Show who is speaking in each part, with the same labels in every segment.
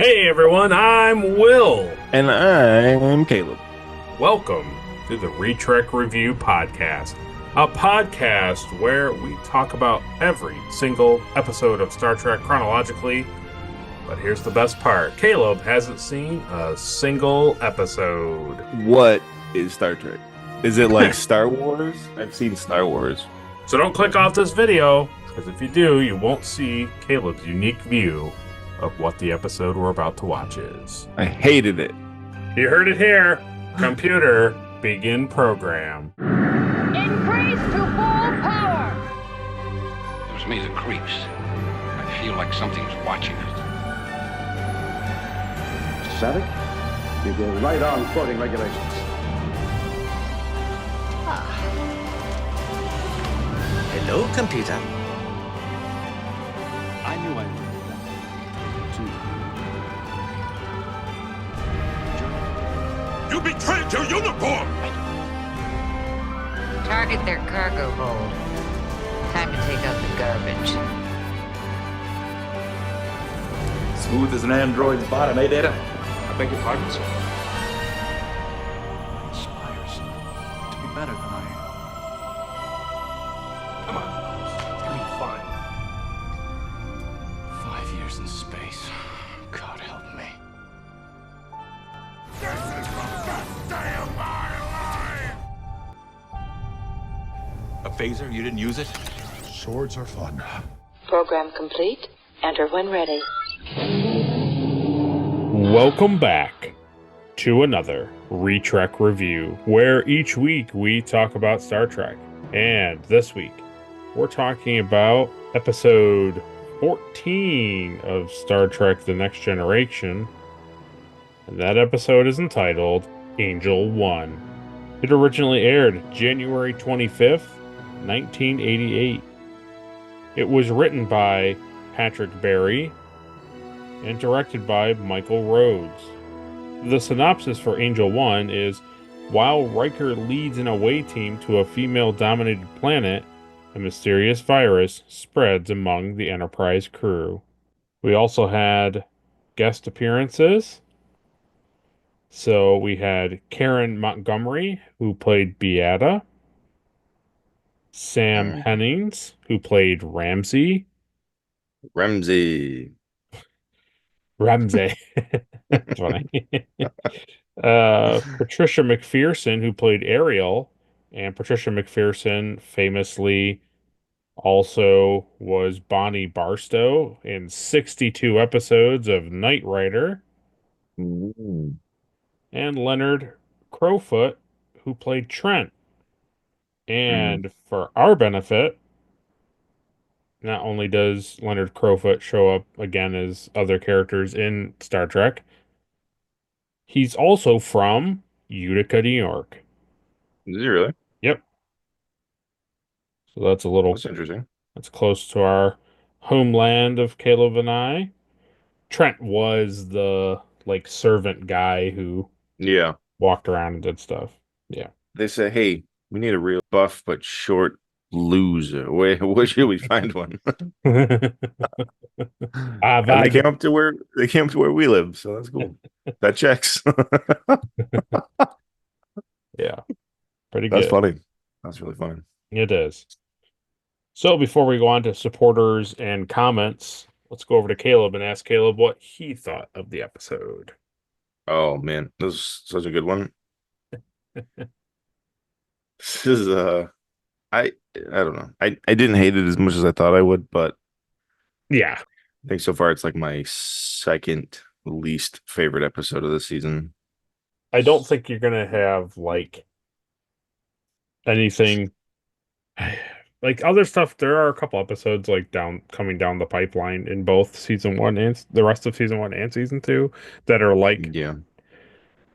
Speaker 1: Hey everyone, I'm Will.
Speaker 2: And I'm Caleb.
Speaker 1: Welcome to the Retrek Review Podcast, a podcast where we talk about every single episode of Star Trek chronologically. But here's the best part. Caleb hasn't seen a single episode.
Speaker 2: What is Star Trek? Is it like Star Wars? I've seen Star Wars.
Speaker 1: So don't click off this video, because if you do, you won't see Caleb's unique view of what the episode we're about to watch is.
Speaker 2: I hated it.
Speaker 1: You heard it here. Computer, begin program.
Speaker 3: Increase to full power!
Speaker 4: Gives me the creeps. I feel like something's watching us.
Speaker 5: Savick, you go right on quoting regulations.
Speaker 6: Hello, computer.
Speaker 5: I knew I would.
Speaker 7: You betrayed your uniform!
Speaker 8: Target their cargo hold. Time to take out the garbage.
Speaker 5: Smooth as an android's bottom, eh, Data?
Speaker 7: I beg your pardon, sir.
Speaker 5: Aspires to be better than I
Speaker 7: Come on. It's gonna be fun.
Speaker 4: 5 years in space. God help me.
Speaker 7: This is the best day of my life!
Speaker 9: A phaser? You didn't use it?
Speaker 7: Swords are fun.
Speaker 8: Program complete. Enter when ready.
Speaker 1: Welcome back to another Retrek Review, where each week we talk about Star Trek. And this week, we're talking about episode 14 of Star Trek The Next Generation. And that episode is entitled Angel 1. It originally aired January 25th, 1988. It was written by Patrick Barry and directed by Michael Rhodes. The synopsis for Angel 1 is, while Riker leads an away team to a female-dominated planet, a mysterious virus spreads among the Enterprise crew. We also had guest appearances. So we had Karen Montgomery, who played Beata, Sam Hennings, who played Ramsey.
Speaker 2: Ramsey.
Speaker 1: Ramsey. That's funny. Patricia McPherson, who played Ariel, and Patricia McPherson famously also was Bonnie Barstow in 62 episodes of Knight Rider,
Speaker 2: Mm.
Speaker 1: and Leonard Crowfoot, who played Trent. And for our benefit, not only does Leonard Crowfoot show up again as other characters in Star Trek, he's also from Utica, New York.
Speaker 2: Is he really?
Speaker 1: Yep. So that's a little,
Speaker 2: That's interesting.
Speaker 1: that's close to our homeland of Caleb and I. Trent was the like servant guy who
Speaker 2: Yeah.
Speaker 1: walked around and did stuff. Yeah.
Speaker 2: They say, hey, we need a real buff but short loser. Where should we find one? And they came up to where we live, so that's cool. That checks.
Speaker 1: Yeah. Pretty
Speaker 2: That's
Speaker 1: good.
Speaker 2: funny. That's really funny.
Speaker 1: It is. So before we go on to supporters and comments, let's go over to Caleb and ask Caleb what he thought of the episode.
Speaker 2: Oh man, this is such a good one. This is I don't know. I didn't hate it as much as I thought I would, but
Speaker 1: Yeah.
Speaker 2: I think so far it's like my second least favorite episode of the season.
Speaker 1: I don't think you're gonna have like anything like other stuff. There are a couple episodes like coming down the pipeline in both season one and the rest of season one and season two that are like
Speaker 2: Yeah.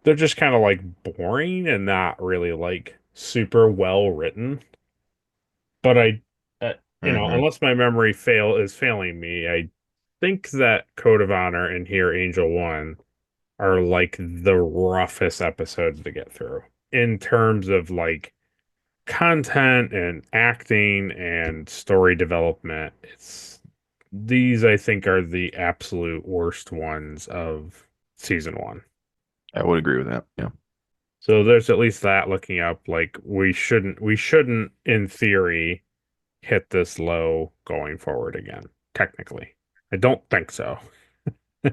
Speaker 1: they're just kind of like boring and not really like super well written. But unless my memory is failing me, I think that Code of Honor and here Angel One are like the roughest episodes to get through in terms of like content and acting and story development. These, I think, are the absolute worst ones of season one.
Speaker 2: I would agree with that. Yeah.
Speaker 1: So there's at least that looking up. Like we shouldn't, in theory, hit this low going forward again. Technically, I don't think so.
Speaker 2: I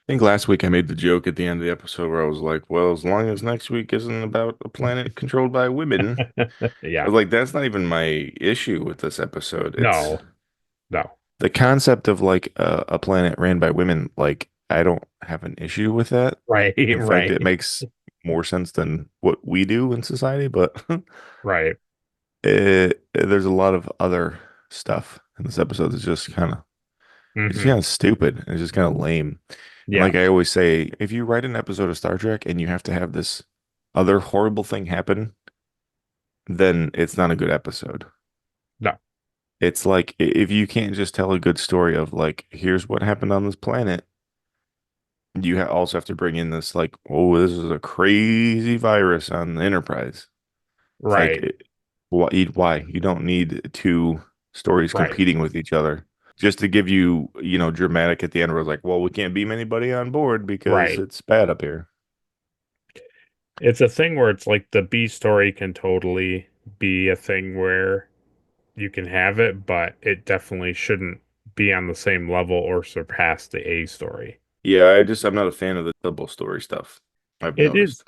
Speaker 2: think last week I made the joke at the end of the episode where I was like, well, as long as next week isn't about a planet controlled by women, I
Speaker 1: Yeah.
Speaker 2: was like, that's not even my issue with this episode. It's
Speaker 1: No.
Speaker 2: the concept of like a planet ran by women. Like, I don't have an issue with that.
Speaker 1: Right.
Speaker 2: In fact,
Speaker 1: Right.
Speaker 2: it makes more sense than what we do in society, but
Speaker 1: Right.
Speaker 2: there's a lot of other stuff in this episode that's just kind of it's
Speaker 1: Hmm.
Speaker 2: kind of stupid. It's just kind of lame. And
Speaker 1: Yeah.
Speaker 2: like I always say, if you write an episode of Star Trek and you have to have this other horrible thing happen, then it's not a good episode.
Speaker 1: No.
Speaker 2: It's like if you can't just tell a good story of like, here's what happened on this planet, you also have to bring in this like, oh, this is a crazy virus on the Enterprise. It's like,
Speaker 1: Right.
Speaker 2: why? You don't need two stories
Speaker 1: Right.
Speaker 2: competing with each other just to give you, dramatic at the end where it's like, well, we can't beam anybody on board because
Speaker 1: Right.
Speaker 2: it's bad up here.
Speaker 1: It's a thing where it's like the B story can totally be a thing where you can have it, but it definitely shouldn't be on the same level or surpass the A story.
Speaker 2: Yeah, I'm not a fan of the double story stuff. I've
Speaker 1: It is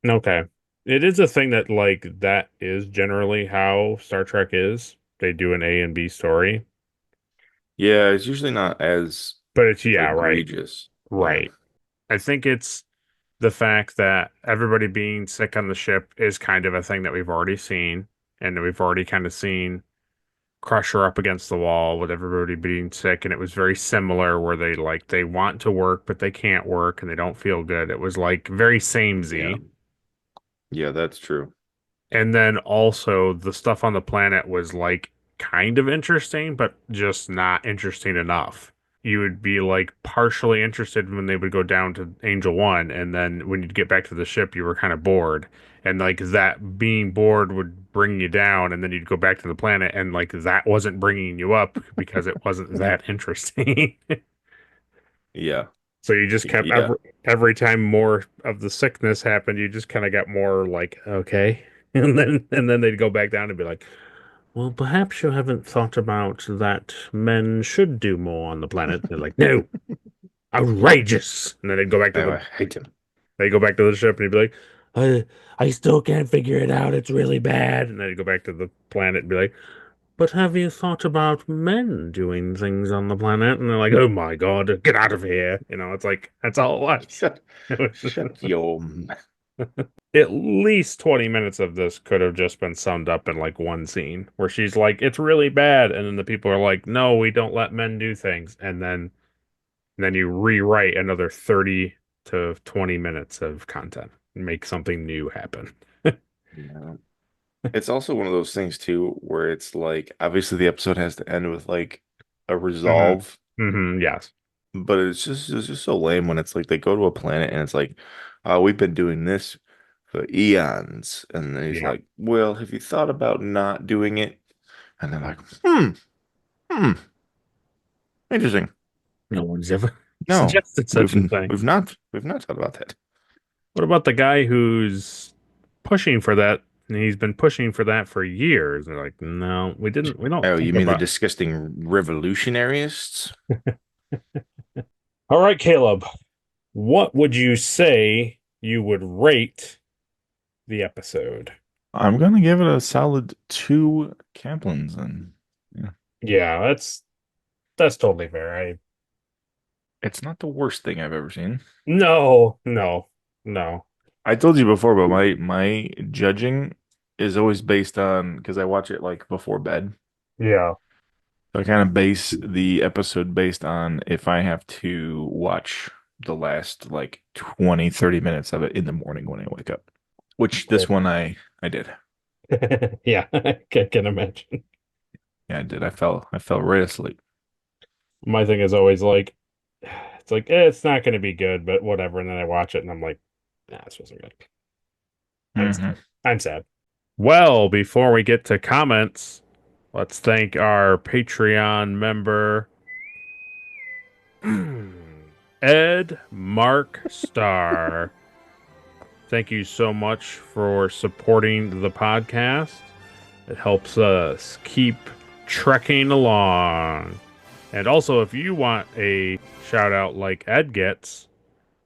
Speaker 2: noticed.
Speaker 1: okay. It is a thing that like that is generally how Star Trek is. They do an A and B story,
Speaker 2: Yeah, it's usually not as
Speaker 1: but it's yeah, right.
Speaker 2: egregious. Yeah.
Speaker 1: Right. I think it's the fact that everybody being sick on the ship is kind of a thing that we've already seen, and that we've already kind of seen Crusher up against the wall with everybody being sick, and it was very similar where they want to work but they can't work and they don't feel good. It was like very
Speaker 2: Yeah.
Speaker 1: samey.
Speaker 2: Yeah, that's true.
Speaker 1: And then also the stuff on the planet was like kind of interesting, but just not interesting enough. You would be like partially interested when they would go down to Angel One, and then when you'd get back to the ship, you were kind of bored. And like that being bored would bring you down, and then you'd go back to the planet, and like that wasn't bringing you up because it wasn't that interesting.
Speaker 2: Yeah.
Speaker 1: So you just kept
Speaker 2: Yeah.
Speaker 1: every time more of the sickness happened, you just kind of got more like, okay. And then they'd go back down and be like, well, perhaps you haven't thought about that men should do more on the planet. They're like, no, outrageous. And then they'd go back to
Speaker 2: I
Speaker 1: the
Speaker 2: hate him.
Speaker 1: they go back to the ship and he'd be like, I still can't figure it out. It's really bad. And then he'd go back to the planet and be like, but have you thought about men doing things on the planet? And they're like, oh my God, get out of here. It's like, that's all it was.
Speaker 2: Shut your
Speaker 1: At least 20 minutes of this could have just been summed up in like one scene where she's like, it's really bad. And then the people are like, no, we don't let men do things. And then you rewrite another 30 to 20 minutes of content and make something new happen.
Speaker 2: Yeah. It's also one of those things too, where it's like obviously the episode has to end with like a resolve,
Speaker 1: Yes.
Speaker 2: but it's just so lame when it's like they go to a planet and it's like, we've been doing this for eons, and then he's
Speaker 1: Yeah.
Speaker 2: like, well, have you thought about not doing it? And they're like, interesting.
Speaker 1: No one's ever
Speaker 2: No,
Speaker 1: suggested such a thing.
Speaker 2: we've not thought about that.
Speaker 1: What about the guy who's pushing for that? And he's been pushing for that for years. They're like, no, we don't
Speaker 2: Oh,
Speaker 1: think
Speaker 2: you mean the
Speaker 1: about.
Speaker 2: disgusting revolutionarists?
Speaker 1: All right, Caleb, what would you say you would rate the episode?
Speaker 2: I'm gonna give it a solid 2 Kaplans, and
Speaker 1: Yeah, that's totally fair.
Speaker 2: it's not the worst thing I've ever seen.
Speaker 1: No.
Speaker 2: I told you before, but my judging is always based on because I watch it like before bed.
Speaker 1: Yeah.
Speaker 2: So I kind of base the episode based on if I have to watch the last like 20, 30 minutes of it in the morning when I wake up. Which this one I did.
Speaker 1: Yeah, I can imagine.
Speaker 2: Yeah, I did. I fell right asleep.
Speaker 1: My thing is always like, it's like, it's not going to be good, but whatever. And then I watch it and I'm like, nah, this wasn't good. I'm sad. Well, before we get to comments, let's thank our Patreon member, Ed Mark Starr. Thank you so much for supporting the podcast. It helps us keep trekking along. And also, if you want a shout out like Ed gets,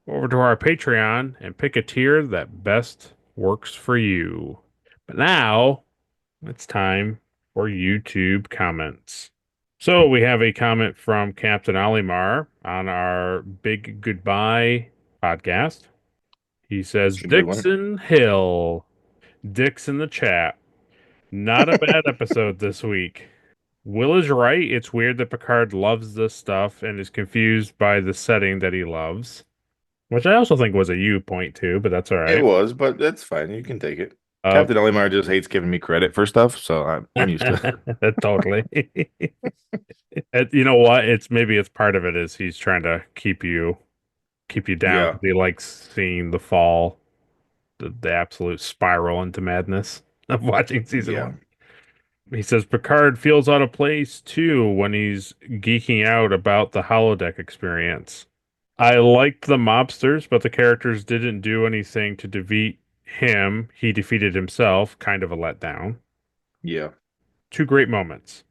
Speaker 1: go over to our Patreon and pick a tier that best works for you. But now, it's time for YouTube comments. So we have a comment from Captain Olimar on our Big Goodbye podcast. He says, Dixon Hill. Dix in the chat. Not a bad episode this week. Will is right. It's weird that Picard loves this stuff and is confused by the setting that he loves. Which I also think was a you point too, but that's all right.
Speaker 2: It was, but that's fine. You can take it. Captain Olimar just hates giving me credit for stuff, so I'm used to it.
Speaker 1: Totally. You know what? Maybe it's part of it is he's trying to keep you down. Yeah. He likes seeing the fall, the absolute spiral into madness of watching season 1. He says Picard feels out of place too when he's geeking out about the holodeck experience. I liked the mobsters, but the characters didn't do anything to defeat him. He defeated himself. Kind of a letdown.
Speaker 2: Yeah.
Speaker 1: 2 great moments.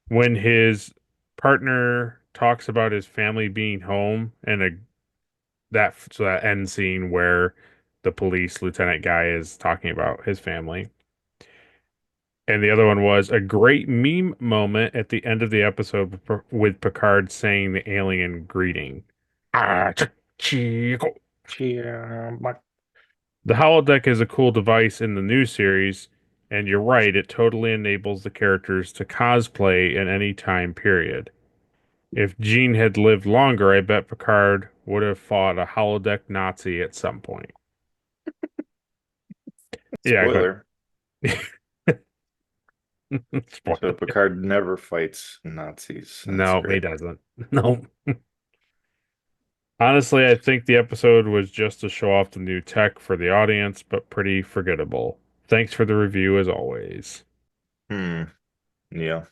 Speaker 1: When his partner talks about his family being home and that end scene where the police lieutenant guy is talking about his family. And the other one was a great meme moment at the end of the episode with Picard saying the alien greeting. The holodeck is a cool device in the new series, and you're right, it totally enables the characters to cosplay in any time period. If Jean had lived longer, I bet Picard would have fought a holodeck Nazi at some point.
Speaker 2: Spoiler.
Speaker 1: Yeah,
Speaker 2: so Picard never fights Nazis.
Speaker 1: No, he doesn't. No. Honestly, I think the episode was just to show off the new tech for the audience, but pretty forgettable. Thanks for the review as always.
Speaker 2: Yeah.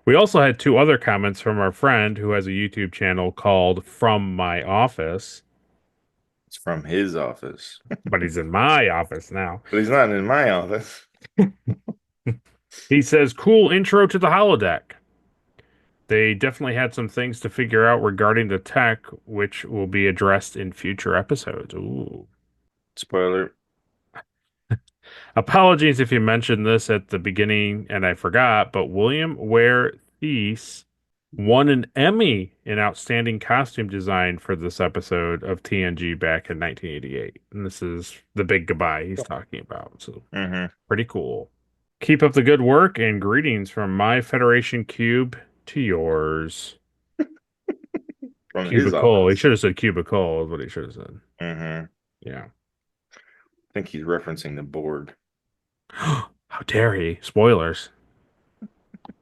Speaker 1: We also had 2 other comments from our friend who has a YouTube channel called From My Office.
Speaker 2: It's from his office.
Speaker 1: But he's in my office now.
Speaker 2: But he's not in my office.
Speaker 1: He says, cool intro to the holodeck. They definitely had some things to figure out regarding the tech, which will be addressed in future episodes. Ooh.
Speaker 2: Spoiler.
Speaker 1: Apologies if you mentioned this at the beginning and I forgot, but William Ware Thies won an Emmy in Outstanding Costume Design for this episode of TNG back in 1988. And this is the big goodbye he's talking about. So pretty cool. Keep up the good work and greetings from my Federation Cube to yours.
Speaker 2: From
Speaker 1: cubicle. He should have said cubicle is what he should have said. Yeah.
Speaker 2: I think he's referencing the Borg.
Speaker 1: How dare he? Spoilers.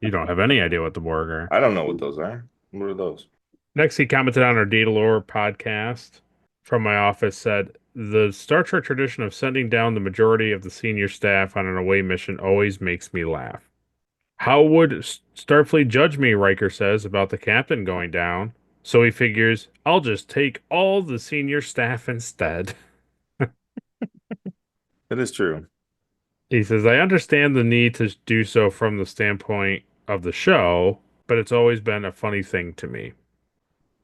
Speaker 1: You don't have any idea what the Borg are.
Speaker 2: I don't know what those are. What are those?
Speaker 1: Next, he commented on our Data Lore podcast. From my office said, the Star Trek tradition of sending down the majority of the senior staff on an away mission always makes me laugh. How would Starfleet judge me, Riker says, about the captain going down? So he figures, I'll just take all the senior staff instead.
Speaker 2: That is true.
Speaker 1: He says, I understand the need to do so from the standpoint of the show, but it's always been a funny thing to me.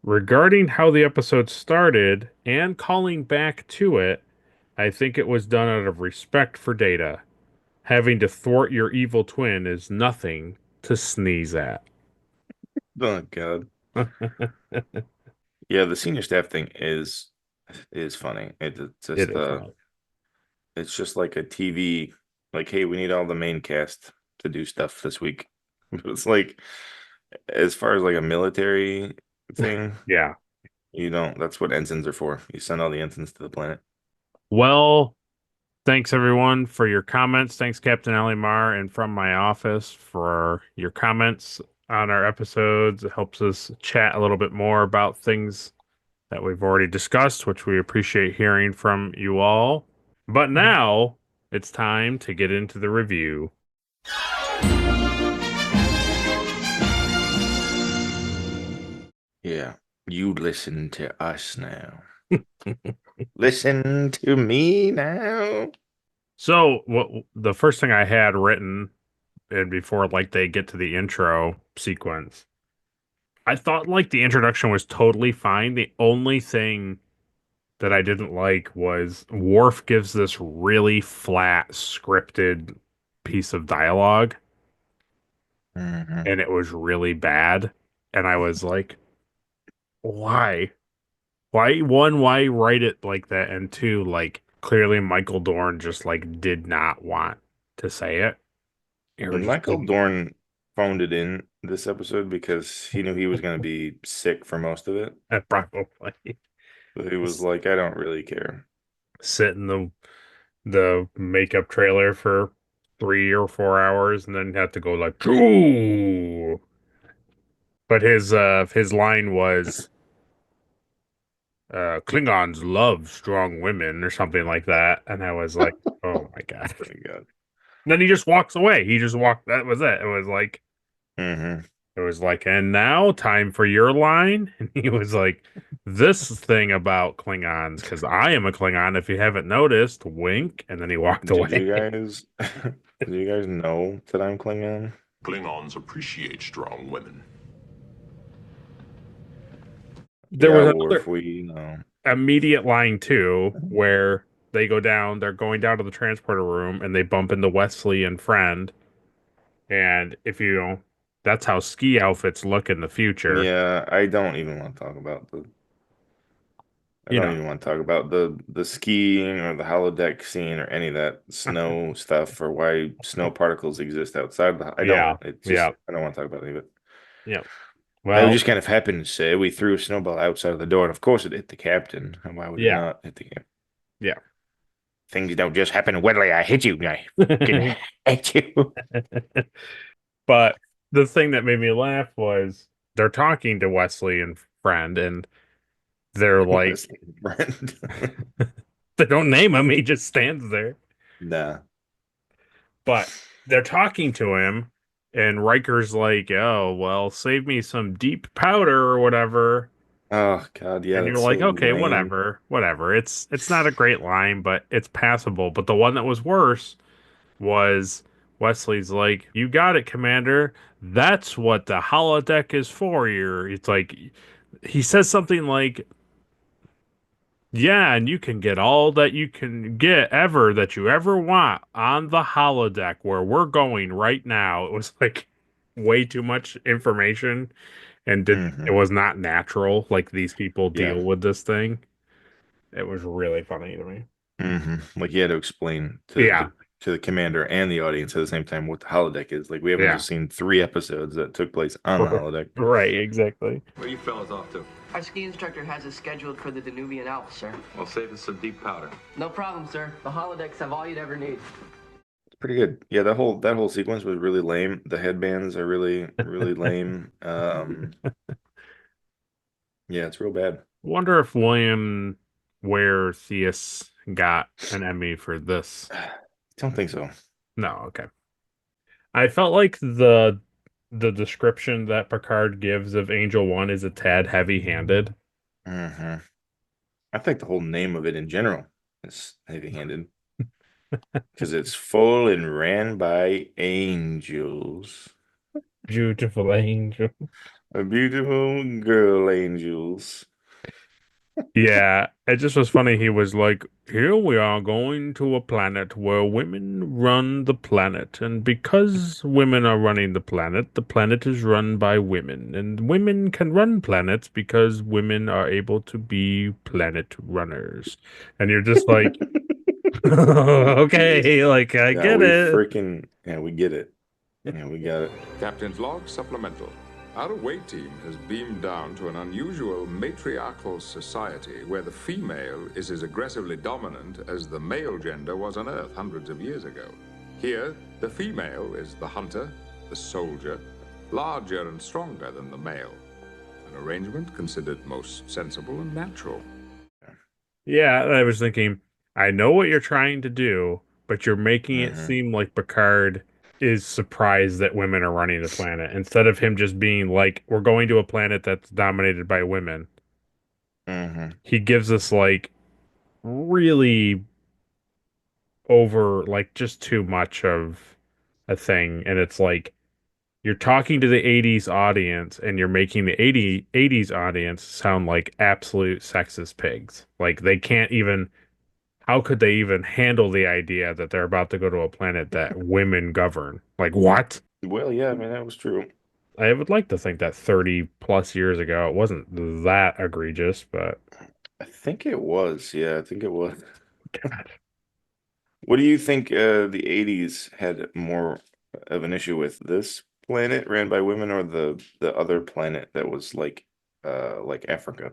Speaker 1: Regarding how the episode started and calling back to it, I think it was done out of respect for Data. Having to thwart your evil twin is nothing to sneeze at.
Speaker 2: Oh, God. Yeah, the senior staff thing is funny. It's just like a TV, like, hey, we need all the main cast to do stuff this week. It's like, as far as like a military thing,
Speaker 1: yeah,
Speaker 2: you don't. That's what ensigns are for. You send all the ensigns to the planet.
Speaker 1: Well, thanks everyone for your comments. Thanks, Captain Alimar, and From My Office for your comments on our episodes. It helps us chat a little bit more about things that we've already discussed, which we appreciate hearing from you all. But now it's time to get into the review.
Speaker 2: Yeah. You listen to us now. Listen to me now.
Speaker 1: So the first thing I had written, and before like they get to the intro sequence, I thought like the introduction was totally fine. The only thing that I didn't like was Worf gives this really flat scripted piece of dialogue, and it was really bad. And I was like, why? Why write it like that? And two, like clearly Michael Dorn just like did not want to say it.
Speaker 2: And Michael Dorn phoned it in this episode because he knew he was going to be sick for most of it.
Speaker 1: Probably.
Speaker 2: So he was like, I don't really care.
Speaker 1: Sit in the makeup trailer for 3 or 4 hours and then have to go like, ooh. But his line was Klingons love strong women or something like that. And I was like, oh my God.
Speaker 2: Oh my God.
Speaker 1: And then he just walks away. He just walked. That was it. It was like,
Speaker 2: Mm-hmm.
Speaker 1: it was like, and now time for your line. And he was like, this thing about Klingons, because I am a Klingon. If you haven't noticed, wink. And then he walked away.
Speaker 2: Did you guys know that I'm Klingon?
Speaker 7: Klingons appreciate strong women.
Speaker 1: There was
Speaker 2: another
Speaker 1: immediate line too, where they go down, they're going down to the transporter room and they bump into Wesley and Friend. And if you know, that's how ski outfits look in the future.
Speaker 2: Yeah, I don't even want to talk about the skiing or the holodeck scene or any of that snow stuff or why snow particles exist outside I don't want to talk about any of it.
Speaker 1: Yeah.
Speaker 2: Well, it just kind of happened to say we threw a snowball outside of the door, and of course it hit the captain. And why would it not hit the captain?
Speaker 1: Yeah.
Speaker 2: Things don't just happen weirdly. I hit you. I fucking hit you.
Speaker 1: But the thing that made me laugh was they're talking to Wesley and Friend, and they're like, they don't name him. He just stands there.
Speaker 2: Nah.
Speaker 1: But they're talking to him, and Riker's like, oh, well, save me some deep powder or whatever.
Speaker 2: Oh, God, yeah.
Speaker 1: And you're like, okay, whatever. It's not a great line, but it's passable. But the one that was worse was Wesley's like, you got it, Commander. That's what the holodeck is for. It's like, he says something like, yeah, and you can get all that you can get that you ever want on the holodeck where we're going right now. It was like way too much information and it was not natural like these people deal with this thing. It was really funny to me.
Speaker 2: Like you had to explain to the commander and the audience at the same time what the holodeck is. Like we haven't just seen 3 episodes that took place on the holodeck.
Speaker 1: Right, exactly.
Speaker 9: Where are you fellas off to?
Speaker 10: Our ski instructor has us scheduled for the Danubian Alps, sir.
Speaker 9: Well, save us some deep powder.
Speaker 10: No problem, sir. The holodecks have all you'd ever need.
Speaker 2: It's pretty good. Yeah, that whole sequence was really lame. The headbands are really lame. Yeah, it's real bad.
Speaker 1: Wonder if William Ware Theus got an Emmy for this.
Speaker 2: I don't think so.
Speaker 1: No, okay. I felt like the description that Picard gives of Angel One is a tad heavy-handed.
Speaker 2: I think the whole name of it in general is heavy-handed. Because it's full and ran by angels.
Speaker 1: Beautiful angel.
Speaker 2: A beautiful girl angels.
Speaker 1: Yeah, it just was funny. He was like, here we are going to a planet where women run the planet. And because women are running the planet is run by women. And women can run planets because women are able to be planet runners. And you're just like, okay, like, I get it.
Speaker 2: We get it. Yeah, we got it.
Speaker 11: Captain's log supplemental. Our away team has beamed down to an unusual matriarchal society where the female is as aggressively dominant as the male gender was on Earth hundreds of years ago. Here, the female is the hunter, the soldier, larger and stronger than the male. An arrangement considered most sensible and natural.
Speaker 1: Yeah, I was thinking, I know what you're trying to do, but you're making it seem like Picard is surprised that women are running the planet instead of him just being like, we're going to a planet that's dominated by women. He gives us like really over like just too much of a thing, and it's like you're talking to the 80s audience and you're making the 80s audience sound like absolute sexist pigs. Like they can't even, how could they even handle the idea that they're about to go to a planet that women govern? Like what?
Speaker 2: Well, yeah, I mean that was true.
Speaker 1: I would like to think that 30 plus years ago it wasn't that egregious, but
Speaker 2: I think it was. Yeah, I think it was.
Speaker 1: God.
Speaker 2: What do you think the 80s had more of an issue with? This planet ran by women or the other planet that was like Africa?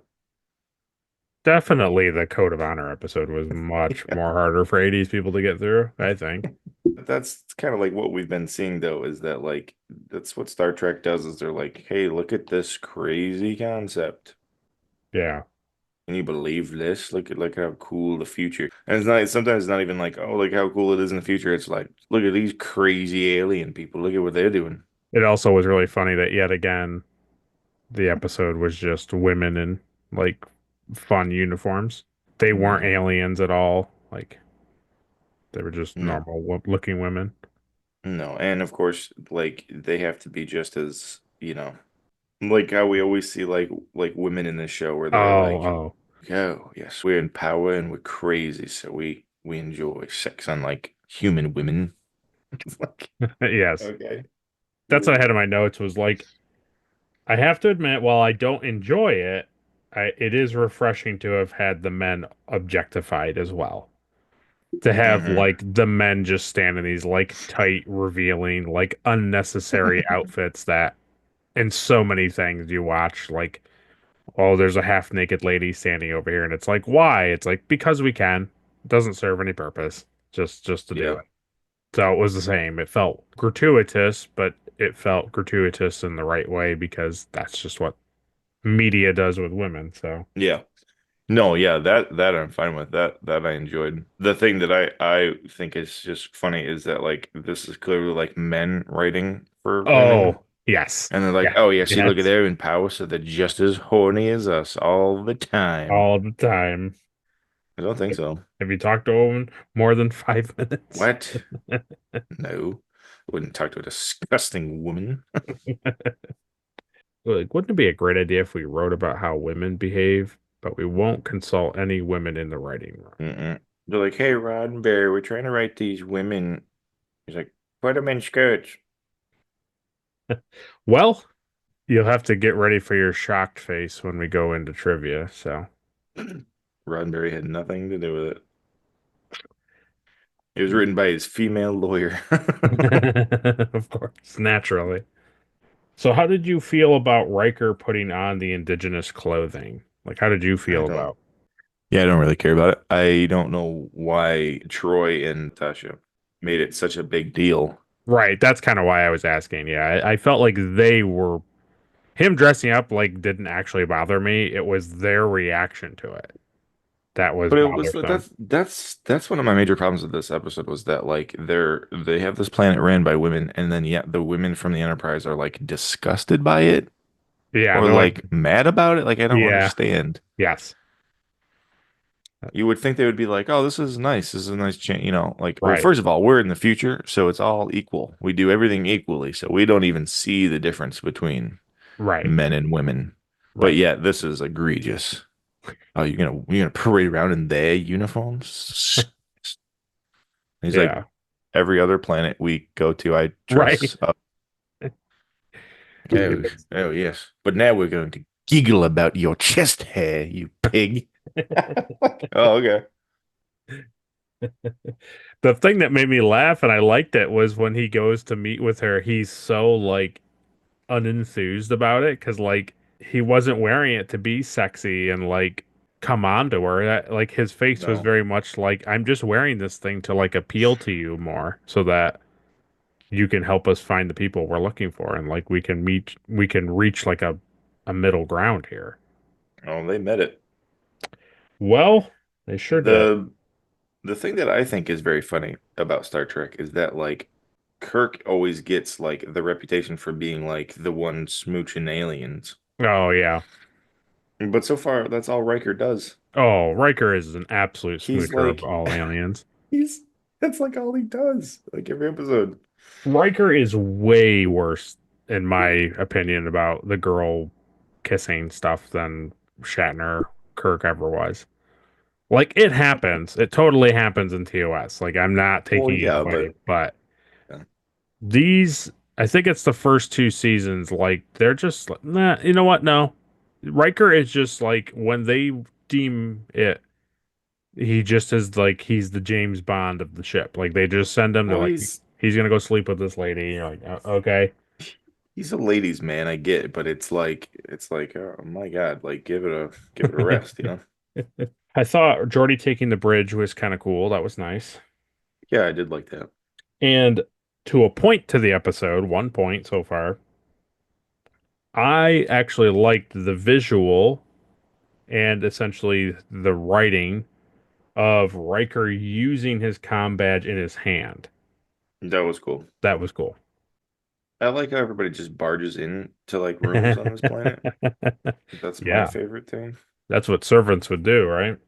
Speaker 1: Definitely the Code of Honor episode was much more harder for 80s people to get through, I think.
Speaker 2: That's kind of like what we've been seeing though, is that like that's what Star Trek does is they're like, hey, look at this crazy concept.
Speaker 1: Yeah.
Speaker 2: Can you believe this? Look at how cool the future. And it's not sometimes it's not even like, oh, look how cool it is in the future. It's like, look at these crazy alien people. Look at what they're doing.
Speaker 1: It also was really funny that yet again the episode was just women in like fun uniforms. They weren't aliens at all. Like they were just
Speaker 2: No.
Speaker 1: normal looking women.
Speaker 2: No. And of course, like they have to be just as, like how we always see like women in this show where they're like,
Speaker 1: Oh,
Speaker 2: oh, yes, we're in power and we're crazy, so we enjoy sex unlike human women. It's like,
Speaker 1: oh. Yes.
Speaker 2: okay.
Speaker 1: That's what I had in my notes was like I have to admit, while I don't enjoy it, it is refreshing to have had the men objectified as well. To have like the men just stand in these like tight, revealing, like unnecessary outfits that in so many things you watch, like, oh, there's a half naked lady standing over here, and it's like, why? It's like because we can. It doesn't serve any purpose. Just to do
Speaker 2: Yeah.
Speaker 1: it. So it was the same. It felt gratuitous, but it felt gratuitous in the right way because that's just what media does with women. So
Speaker 2: Yeah. No, yeah, that I'm fine with. That I enjoyed. The thing that I think is just funny is that like this is clearly like men writing for women.
Speaker 1: oh yes.
Speaker 2: And they're like,
Speaker 1: Yeah.
Speaker 2: oh yeah, see, look at
Speaker 1: Yes.
Speaker 2: they're in power, so they're just as horny as us all the time.
Speaker 1: All the time.
Speaker 2: I don't think so.
Speaker 1: Have you talked to a woman more than 5 minutes?
Speaker 2: What? No. Wouldn't talk to a disgusting woman.
Speaker 1: Like, wouldn't it be a great idea if we wrote about how women behave, but we won't consult any women in the writing room?
Speaker 2: Mm-mm. They're like, hey, Roddenberry, we're trying to write these women. He's like, put them in skirts.
Speaker 1: Well, you'll have to get ready for your shocked face when we go into trivia. So,
Speaker 2: Roddenberry had nothing to do with it. It was written by his female lawyer.
Speaker 1: of course, naturally. So, how did you feel about Riker putting on the indigenous clothing? Like, how did you feel about?
Speaker 2: Yeah, I don't really care about it. I don't know why Troy and Tasha made it such a big deal.
Speaker 1: Right, that's kind of why I was asking. Yeah, I felt like they were him dressing up like didn't actually bother me. It was their reaction to it that was
Speaker 2: But it was
Speaker 1: bothersome.
Speaker 2: that's one of my major problems with this episode was that like they have this planet ran by women and then yet the women from the Enterprise are like disgusted by it
Speaker 1: Yeah,
Speaker 2: or
Speaker 1: they're like,
Speaker 2: like mad about it. Like I don't
Speaker 1: yeah,
Speaker 2: understand.
Speaker 1: yes,
Speaker 2: You would think they would be like, "Oh, this is nice. This is a nice change." Like, well,
Speaker 1: right,
Speaker 2: first of all, we're in the future, so it's all equal. We do everything equally, so we don't even see the difference between
Speaker 1: right,
Speaker 2: men and women. But
Speaker 1: right.
Speaker 2: yeah, this is egregious. Oh, you're gonna parade around in their uniforms? He's like,
Speaker 1: Yeah,
Speaker 2: every other planet we go to, I
Speaker 1: right.
Speaker 2: dress up. Oh, oh yes. But now we're going to giggle about your chest hair, you pig. Oh, okay.
Speaker 1: The thing that made me laugh and I liked it was when he goes to meet with her, he's so like unenthused about it because like he wasn't wearing it to be sexy and like come on to her. Like his face was
Speaker 2: No.
Speaker 1: very much like I'm just wearing this thing to like appeal to you more so that you can help us find the people we're looking for and like we can reach like a middle ground here.
Speaker 2: Oh, they met it.
Speaker 1: Well, they sure did.
Speaker 2: The thing that I think is very funny about Star Trek is that like Kirk always gets like the reputation for being like the one smooching aliens.
Speaker 1: Oh yeah.
Speaker 2: But so far, that's all Riker does.
Speaker 1: Oh, Riker is an absolute
Speaker 2: He's
Speaker 1: smoocher of
Speaker 2: like,
Speaker 1: all aliens.
Speaker 2: that's like all he does, like every episode.
Speaker 1: Riker is way worse, in my opinion, about the girl kissing stuff than Shatner Kirk ever was. Like, it happens. It totally happens in TOS. Like, I'm not
Speaker 2: Well,
Speaker 1: taking it
Speaker 2: yeah,
Speaker 1: away,
Speaker 2: but
Speaker 1: but
Speaker 2: yeah.
Speaker 1: these, I think it's the first two seasons, like, they're just, nah, you know what? No. Riker is just like, when they deem it, he just is like, he's the James Bond of the ship. Like, they just send him, they're
Speaker 2: Well,
Speaker 1: like, he's gonna go sleep with this lady. You're like, okay.
Speaker 2: he's a ladies' man. I get it, but it's like, oh my God, like give it a rest, you know?
Speaker 1: I thought Jordy taking the bridge was kind of cool. That was nice.
Speaker 2: Yeah, I did like that.
Speaker 1: And to a point to the episode, 1 point so far, I actually liked the visual and essentially the writing of Riker using his comm badge in his hand.
Speaker 2: That was cool.
Speaker 1: That was cool.
Speaker 2: I like how everybody just barges in to like rooms on this planet. That's my
Speaker 1: Yeah,
Speaker 2: favorite thing.
Speaker 1: that's what servants would do, right?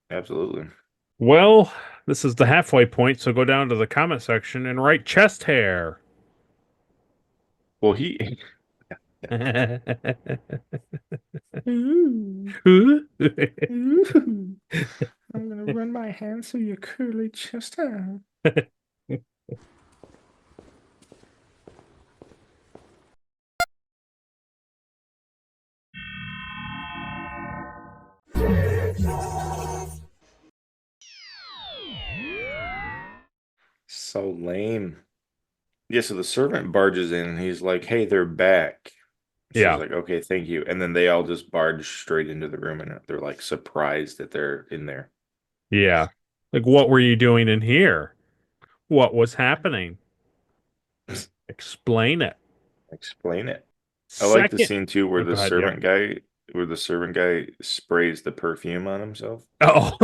Speaker 2: Absolutely.
Speaker 1: Well, this is the halfway point, so go down to the comment section and write chest hair.
Speaker 2: Well, he Ooh, ooh. I'm gonna run my hands through your curly chest hair. So lame. Yeah, so the servant barges in and he's like, "Hey, they're back." She's
Speaker 1: Yeah,
Speaker 2: like, "Okay, thank you." And then they all just barge straight into the room and they're like surprised that they're in there.
Speaker 1: yeah. Like, what were you doing in here? What was happening? Explain it.
Speaker 2: Explain it. I like the
Speaker 1: Second.
Speaker 2: scene too
Speaker 1: Oh, go ahead. Yep.
Speaker 2: where the servant guy sprays the perfume on himself.
Speaker 1: Oh.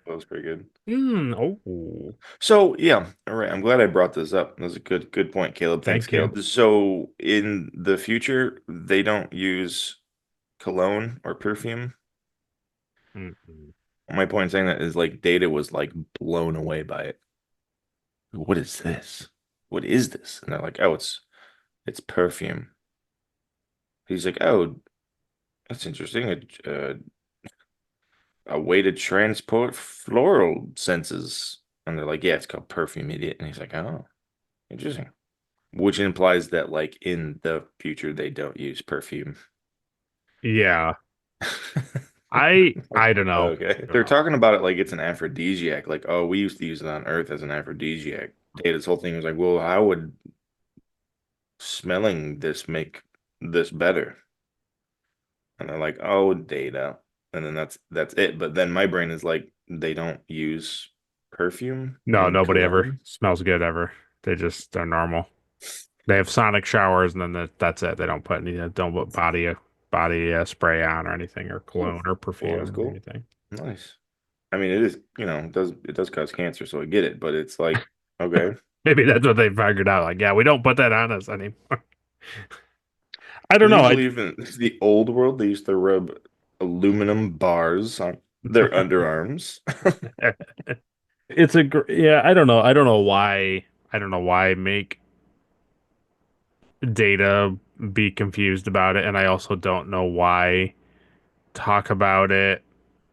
Speaker 2: That was pretty good.
Speaker 1: Oh.
Speaker 2: So yeah, all right. I'm glad I brought this up. That was a good point, Caleb. Thanks,
Speaker 1: Thank you.
Speaker 2: Caleb. So in the future, they don't use cologne or perfume.
Speaker 1: Mm-mm.
Speaker 2: My point in saying that is like Data was like blown away by it. What is this? What is this? And they're like, oh, it's perfume. He's like, oh, that's interesting. A way to transport floral senses. And they're like, yeah, it's called perfume, idiot. And he's like, oh, interesting. Which implies that like in the future they don't use perfume.
Speaker 1: Yeah. I don't know.
Speaker 2: Okay. They're talking about it like it's an aphrodisiac. Like, oh, we used to use it on Earth as an aphrodisiac. Data's whole thing was like, well, how would smelling this make this better? And they're like, oh, Data. And then that's it. But then my brain is like, they don't use perfume
Speaker 1: No,
Speaker 2: and
Speaker 1: nobody ever
Speaker 2: cologne.
Speaker 1: smells good ever. They just are normal. They have sonic showers and then that's it. They don't put any don't put body spray on or anything or cologne or
Speaker 2: Well, that's
Speaker 1: perfume or
Speaker 2: cool.
Speaker 1: anything.
Speaker 2: Nice. I mean, it is, it does cause cancer, so I get it, but it's like, okay.
Speaker 1: Maybe that's what they figured out. Like, yeah, we don't put that on us anymore. I
Speaker 2: Do
Speaker 1: don't
Speaker 2: you
Speaker 1: know.
Speaker 2: believe in the old world? They used to rub aluminum bars on their underarms.
Speaker 1: It's a yeah. I don't know. I don't know why. I don't know why make Data be confused about it, and I also don't know why talk about it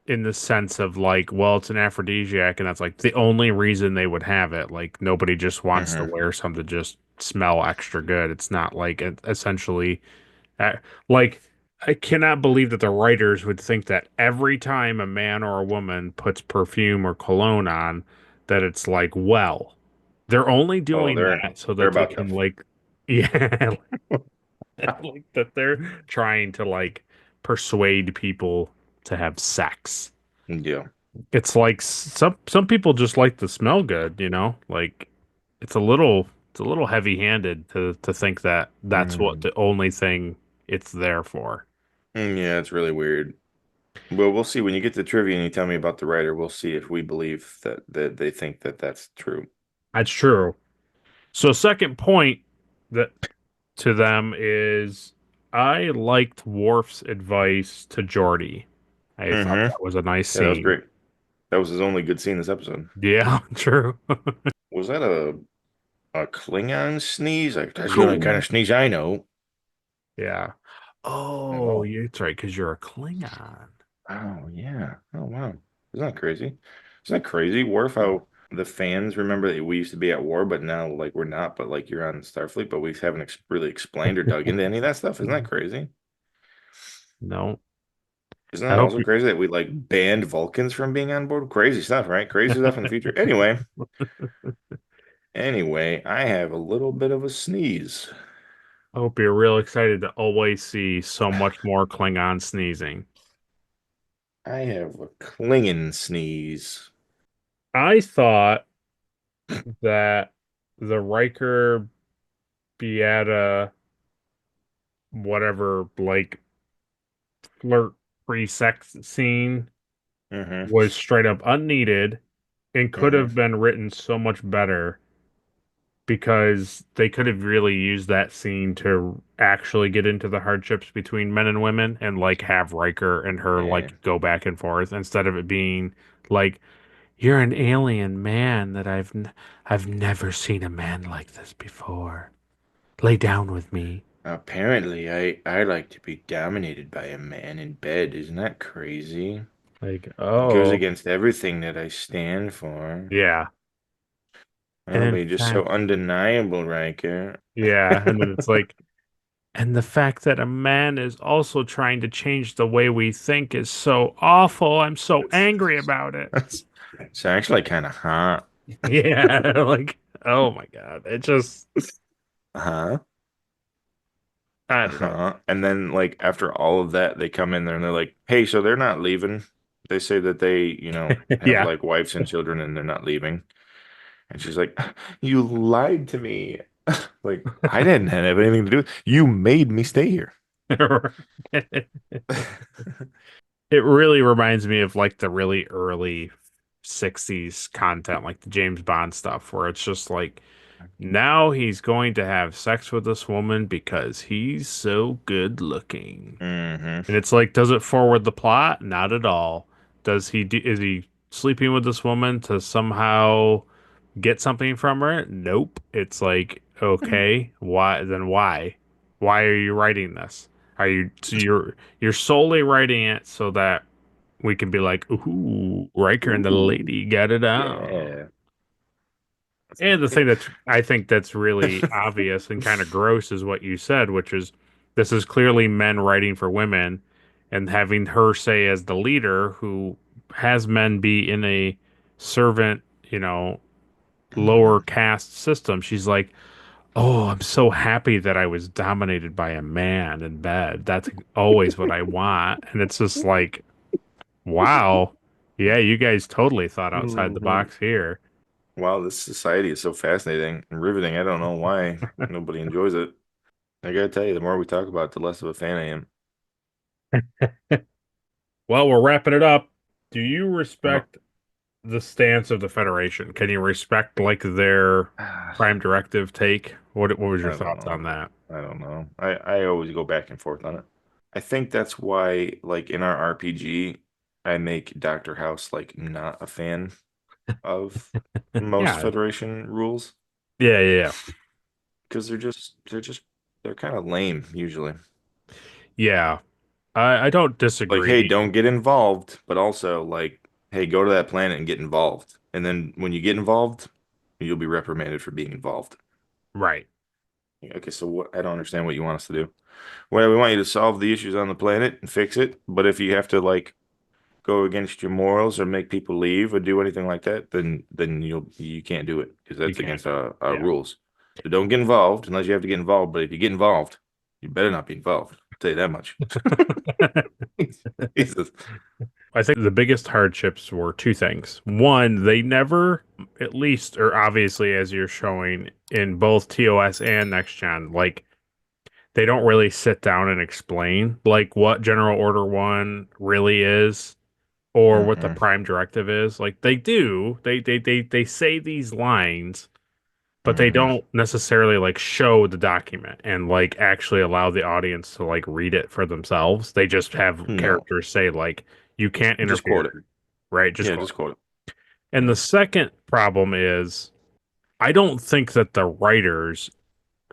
Speaker 1: in the sense of like, well, it's an aphrodisiac, and that's like the only reason they would have it. Like nobody just wants to
Speaker 2: Hmm.
Speaker 1: wear something to just smell extra good. It's not like essentially like I cannot believe that the writers would think that every time a man or a woman puts perfume or cologne on, that it's like, well, they're only
Speaker 2: Oh,
Speaker 1: doing that so
Speaker 2: they're
Speaker 1: that they
Speaker 2: about
Speaker 1: can
Speaker 2: to,
Speaker 1: like, yeah, like that they're trying to like persuade people to have sex.
Speaker 2: yeah.
Speaker 1: It's like some people just like to smell good, you know? Like it's a little heavy-handed to think that that's what
Speaker 2: Mm.
Speaker 1: the only thing it's there for.
Speaker 2: Yeah, it's really weird. Well, we'll see when you get to trivia and you tell me about the writer. We'll see if we believe that they think that that's true.
Speaker 1: That's true. So second point that to them is I liked Worf's advice to Geordi. I thought
Speaker 2: Mm-hmm.
Speaker 1: that was a nice
Speaker 2: Yeah, that was
Speaker 1: scene.
Speaker 2: great. That was his only good scene this episode.
Speaker 1: Yeah, true.
Speaker 2: Was that a Klingon sneeze? Like that's the only kind
Speaker 1: Cool.
Speaker 2: of sneeze I know.
Speaker 1: Yeah. Oh,
Speaker 2: Oh,
Speaker 1: yeah, that's right, because you're a Klingon.
Speaker 2: oh yeah. Oh wow. Isn't that crazy? Isn't that crazy? Worf, how the fans remember that we used to be at war, but now like we're not. But like you're on Starfleet, but we haven't really explained or dug into any of that stuff. Isn't that crazy?
Speaker 1: No,
Speaker 2: Isn't
Speaker 1: I
Speaker 2: that
Speaker 1: hope
Speaker 2: also crazy that we like banned Vulcans from being on board? Crazy stuff, right? Crazy stuff in the future. Anyway, I have a little bit of a sneeze.
Speaker 1: I hope you're real excited to always see so much more Klingon sneezing.
Speaker 2: I have a Klingon sneeze.
Speaker 1: I thought that the Riker Beata whatever like flirt free sex scene
Speaker 2: Mm-hmm.
Speaker 1: was straight up unneeded and could
Speaker 2: Mm-hmm.
Speaker 1: have been written so much better because they could have really used that scene to actually get into the hardships between men and women and like have Riker and her
Speaker 2: Yeah.
Speaker 1: like go back and forth instead of it being like you're an alien man that I've never seen a man like this before. Lay down with me.
Speaker 2: Apparently, I like to be dominated by a man in bed. Isn't that crazy?
Speaker 1: Like,
Speaker 2: It goes
Speaker 1: oh,
Speaker 2: against everything that I stand for.
Speaker 1: yeah. And
Speaker 2: Oh,
Speaker 1: in
Speaker 2: but you're just so
Speaker 1: fact,
Speaker 2: undeniable, Riker.
Speaker 1: yeah. And then it's like, and the fact that a man is also trying to change the way we think is so awful. I'm so
Speaker 2: It's,
Speaker 1: angry about it.
Speaker 2: it's actually kind of hot.
Speaker 1: Yeah. Like, oh my God. It just,
Speaker 2: Huh?
Speaker 1: I don't know.
Speaker 2: Huh? And then, like, after all of that, they come in there and they're like, hey, so they're not leaving. They say that they, have
Speaker 1: Yeah.
Speaker 2: like wives and children and they're not leaving. And she's like, you lied to me. Like, I didn't have anything to do with You made me stay here.
Speaker 1: It really reminds me of like the really early 60s content, like the James Bond stuff, where it's just like, now he's going to have sex with this woman because he's so good looking.
Speaker 2: Mm-hmm.
Speaker 1: And it's like, does it forward the plot? Not at all. Is he sleeping with this woman to somehow get something from her? Nope. It's like, okay, why then why? Why are you writing this? Are you so you're solely writing it so that we can be like, ooh, Riker and the
Speaker 2: Ooh,
Speaker 1: lady got it on.
Speaker 2: yeah.
Speaker 1: And the thing that's I think that's really obvious and kind of gross is what you said, which is this is clearly men writing for women and having her say as the leader who has men be in a servant, lower caste system. She's like, "Oh, I'm so happy that I was dominated by a man in bed. That's always what I want." And it's just like, wow. Yeah, you guys totally thought outside the
Speaker 2: Mhm.
Speaker 1: box here.
Speaker 2: Wow, this society is so fascinating and riveting. I don't know why nobody enjoys it. I gotta tell you, the more we talk about it, the less of a fan I am.
Speaker 1: Well, we're wrapping it up. Do you
Speaker 2: Oh,
Speaker 1: respect the stance of the Federation? Can you respect like their prime directive take? What was
Speaker 2: I
Speaker 1: your
Speaker 2: don't
Speaker 1: thoughts
Speaker 2: know.
Speaker 1: on that?
Speaker 2: I don't know. I always go back and forth on it. I think that's why, like in our RPG, I make Dr. House like not a fan of most
Speaker 1: Yeah.
Speaker 2: Federation rules
Speaker 1: Yeah.
Speaker 2: because they're kind of lame usually.
Speaker 1: Yeah. I don't
Speaker 2: Like, hey,
Speaker 1: disagree.
Speaker 2: don't get involved, but also like, hey, go to that planet and get involved. And then when you get involved, you'll be reprimanded for being involved.
Speaker 1: Right.
Speaker 2: Okay, so what? I don't understand what you want us to do. Well, we want you to solve the issues on the planet and fix it, but if you have to like go against your morals or make people leave or do anything like that, then you can't do it because
Speaker 1: You
Speaker 2: that's
Speaker 1: can't
Speaker 2: against
Speaker 1: do it.
Speaker 2: our
Speaker 1: Yeah.
Speaker 2: rules. So don't get involved unless you have to get involved. But if you get involved, you better not be involved. I'll tell you that much. Jesus.
Speaker 1: I think the biggest hardships were two things. One, they never, at least, or obviously, as you're showing in both TOS and Next Gen, like they don't really sit down and explain like what General Order 1 really is or what the
Speaker 2: Mm-mm.
Speaker 1: prime directive is. Like they do. They say these lines, but they don't necessarily like show the document and like actually allow the audience to like read it for themselves. They just have characters say like, you can't interfere.
Speaker 2: Just quote it.
Speaker 1: Right?
Speaker 2: Just quote it.
Speaker 1: And the second problem is, I don't think that the writers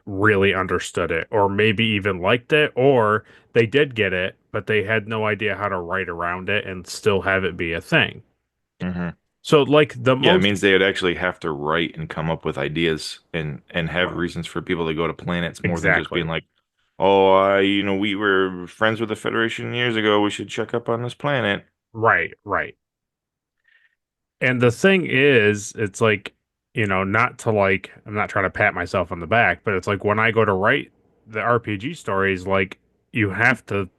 Speaker 1: really understood it, or maybe even liked it, or they did get it, but they had no idea how to write around it and still have it be a thing. So, like
Speaker 2: it means they would actually have to write and come up with ideas and have reasons for people to go to planets more than just being like, oh, we were friends with the Federation years ago. We should check up on this planet.
Speaker 1: Right. And the thing is, it's like, not to like, I'm not trying to pat myself on the back, but it's like when I go to write the RPG stories, like you have to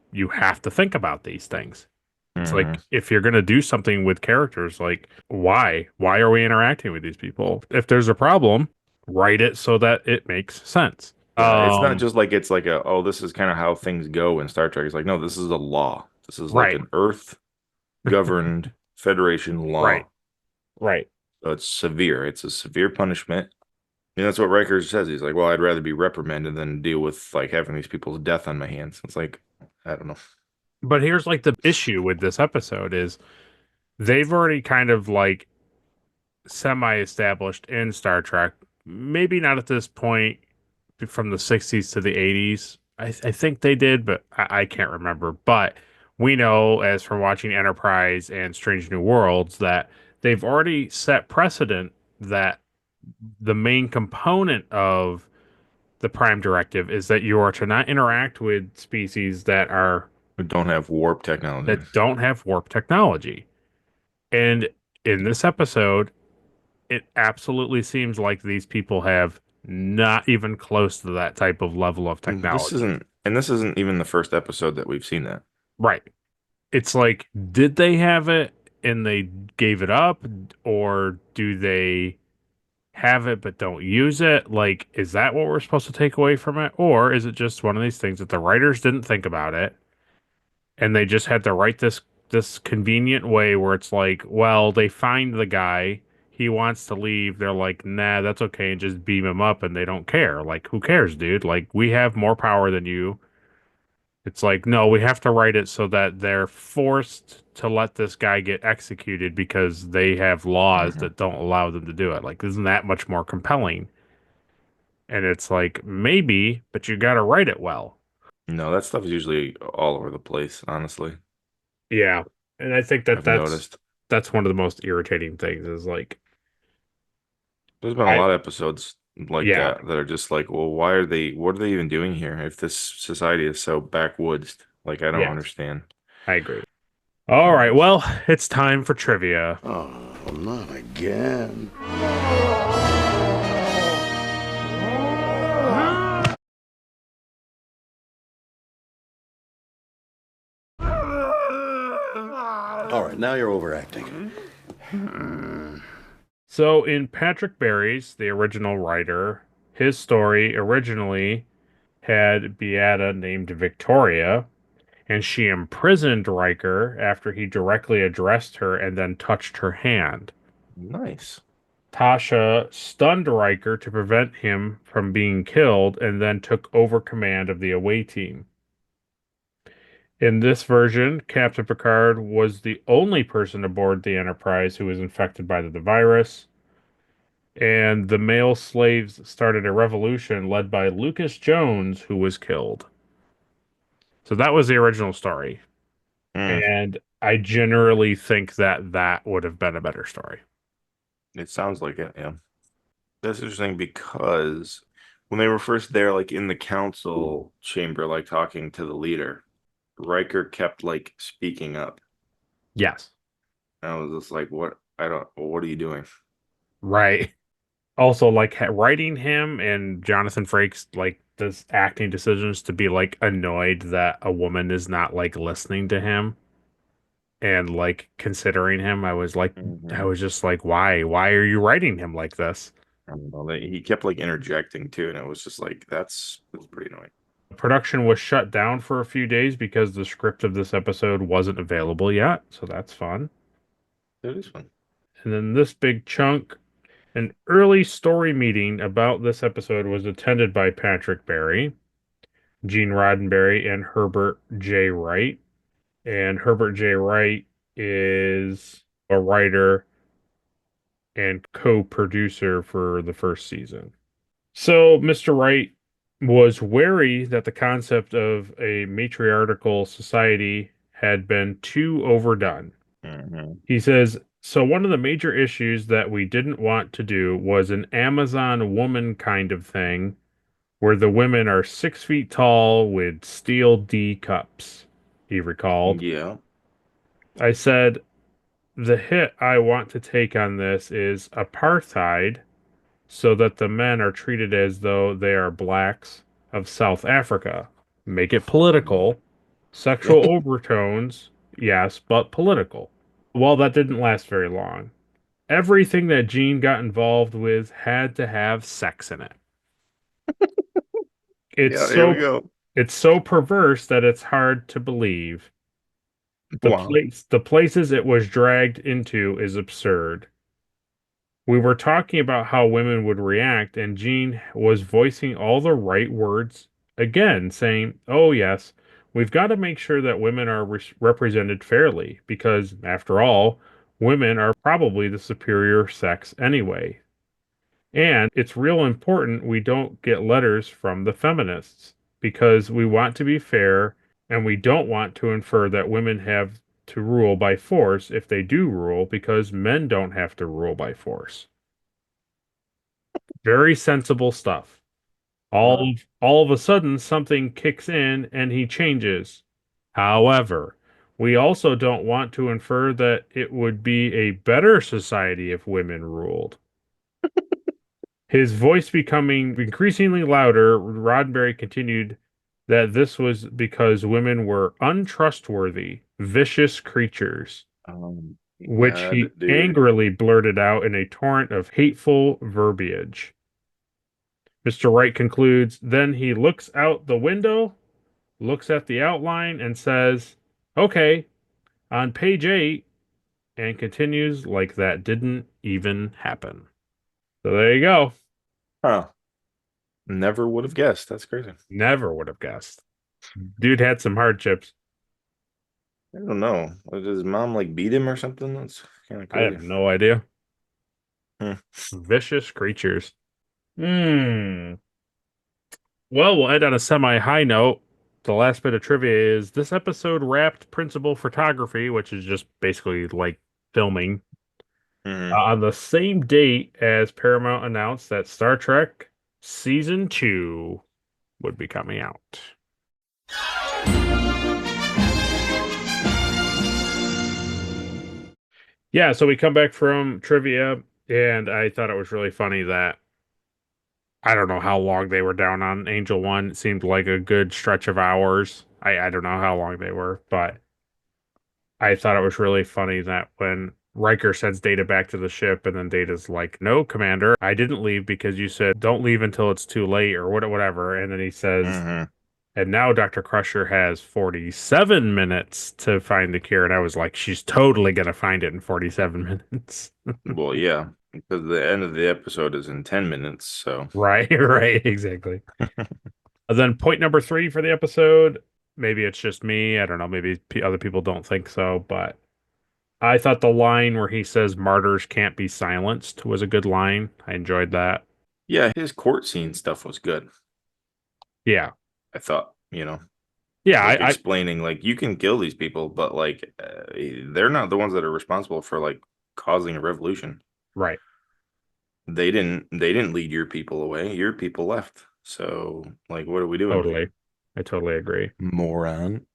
Speaker 1: think about these things. It's like, if you're going to do something with characters, like why are we interacting with these people? If there's a problem, write it so that it makes sense.
Speaker 2: It's not just like, it's like this is kind of how things go in Star Trek. It's like, no, this is a law. This is like an Earth governed Federation law.
Speaker 1: Right.
Speaker 2: So it's severe. It's a severe punishment. And that's what Riker says. He's like, well, I'd rather be reprimanded than deal with like having these people's death on my hands. It's like, I don't know.
Speaker 1: But here's like the issue with this episode is they've already kind of like semi-established in Star Trek, maybe not at this point from the 60s to the 80s. I think they did, but I can't remember. But we know, as from watching Enterprise and Strange New Worlds, that they've already set precedent that the main component of the Prime Directive is that you are to not interact with species that
Speaker 2: don't have warp technology.
Speaker 1: And in this episode, it absolutely seems like these people have not even close to that type of level of technology.
Speaker 2: This isn't even the first episode that we've seen that.
Speaker 1: Right. It's like, did they have it and they gave it up, or do they have it but don't use it? Like, is that what we're supposed to take away from it? Or is it just one of these things that the writers didn't think about it and they just had to write this convenient way where it's like, well, they find the guy, he wants to leave, they're like, nah, that's okay, and just beam him up, and they don't care. Like, who cares, dude? Like, we have more power than you. It's like, no, we have to write it so that they're forced to let this guy get executed because they have laws that don't allow them to do it. Like, isn't that much more compelling? And it's like, maybe, but you got to write it well.
Speaker 2: No, that stuff is usually all over the place, honestly.
Speaker 1: Yeah. And I think that's one of the most irritating things is like,
Speaker 2: there's been a lot of episodes like that are just like, well, what are they even doing here if this society is so backwoods? Like, I don't understand.
Speaker 1: I agree. All right, well, it's time for trivia.
Speaker 7: Oh, not again.
Speaker 5: All right, now you're overacting.
Speaker 1: So in Patrick Barry's, the original writer, his story originally had Beata named Victoria, and she imprisoned Riker after he directly addressed her and then touched her hand.
Speaker 2: Nice.
Speaker 1: Tasha stunned Riker to prevent him from being killed and then took over command of the away team. In this version, Captain Picard was the only person aboard the Enterprise who was infected by the virus, and the male slaves started a revolution led by Lucas Jones, who was killed. So that was the original story. And I generally think that would have been a better story.
Speaker 2: It sounds like it, yeah. That's interesting because when they were first there, like in the council chamber, like talking to the leader, Riker kept like speaking up.
Speaker 1: Yes.
Speaker 2: And I was just like, what are you doing?
Speaker 1: Right. Also, like writing him and Jonathan Frakes, like this acting decisions to be like annoyed that a woman is not like listening to him and like considering him. I was just like, why are you writing him like this?
Speaker 2: I don't know. He kept like interjecting too, and it was just like, that's pretty annoying.
Speaker 1: Production was shut down for a few days because the script of this episode wasn't available yet, so that's fun.
Speaker 2: It is fun.
Speaker 1: And then this big chunk, An early story meeting about this episode was attended by Patrick Barry, Gene Roddenberry, and Herbert J. Wright. And Herbert J. Wright is a writer and co-producer for the first season. So Mr. Wright was wary that the concept of a matriarchal society had been too overdone. He says, so one of the major issues that we didn't want to do was an Amazon woman kind of thing where the women are 6 feet tall with steel D cups, he recalled.
Speaker 2: Yeah.
Speaker 1: I said, the hit I want to take on this is apartheid so that the men are treated as though they are blacks of South Africa. Make it political. Sexual overtones, yes, but political. Well, that didn't last very long. Everything that Gene got involved with had to have sex in it.
Speaker 2: Here we go.
Speaker 1: It's so perverse that it's hard to believe. The places it was dragged into is absurd. We were talking about how women would react, and Gene was voicing all the right words again, saying, oh, yes, we've got to make sure that women are represented fairly, because, after all, women are probably the superior sex anyway. And it's real important we don't get letters from the feminists, because we want to be fair, and we don't want to infer that women have to rule by force if they do rule, because men don't have to rule by force. Very sensible stuff. All of a sudden, something kicks in and he changes. However, we also don't want to infer that it would be a better society if women ruled. His voice becoming increasingly louder, Roddenberry continued that this was because women were untrustworthy, vicious creatures, which he angrily blurted out in a torrent of hateful verbiage. Mr. Wright concludes, then he looks out the window, looks at the outline, and says, okay, on page 8, and continues like that didn't even happen. So there you go.
Speaker 2: Huh. Never would have guessed. That's crazy.
Speaker 1: Never would have guessed. Dude had some hardships.
Speaker 2: I don't know. Did his mom like beat him or something? That's kind of crazy.
Speaker 1: I have no idea. Vicious creatures. Well, we'll end on a semi-high note. The last bit of trivia is this episode wrapped principal photography, which is just basically like filming, on the same date as Paramount announced that Star Trek Season 2 would be coming out. Yeah, so we come back from trivia, and I thought it was really funny that I don't know how long they were down on Angel 1. It seemed like a good stretch of hours. I don't know how long they were, but I thought it was really funny that when Riker sends Data back to the ship, and then Data's like, no, Commander, I didn't leave because you said don't leave until it's too late or whatever. And then he says, and now Dr. Crusher has 47 minutes to find the cure. And I was like, she's totally going to find it in 47 minutes.
Speaker 2: Well, yeah, because the end of the episode is in 10 minutes. So
Speaker 1: right, exactly. Then point number 3 for the episode. Maybe it's just me. I don't know. Maybe other people don't think so, but I thought the line where he says martyrs can't be silenced was a good line. I enjoyed that.
Speaker 2: Yeah, his court scene stuff was good.
Speaker 1: Yeah.
Speaker 2: I thought,
Speaker 1: Yeah,
Speaker 2: like explaining like you can kill these people, but like they're not the ones that are responsible for like causing a revolution.
Speaker 1: Right.
Speaker 2: They didn't lead your people away. Your people left. So like what are we doing?
Speaker 1: Totally. I totally agree.
Speaker 2: Moron.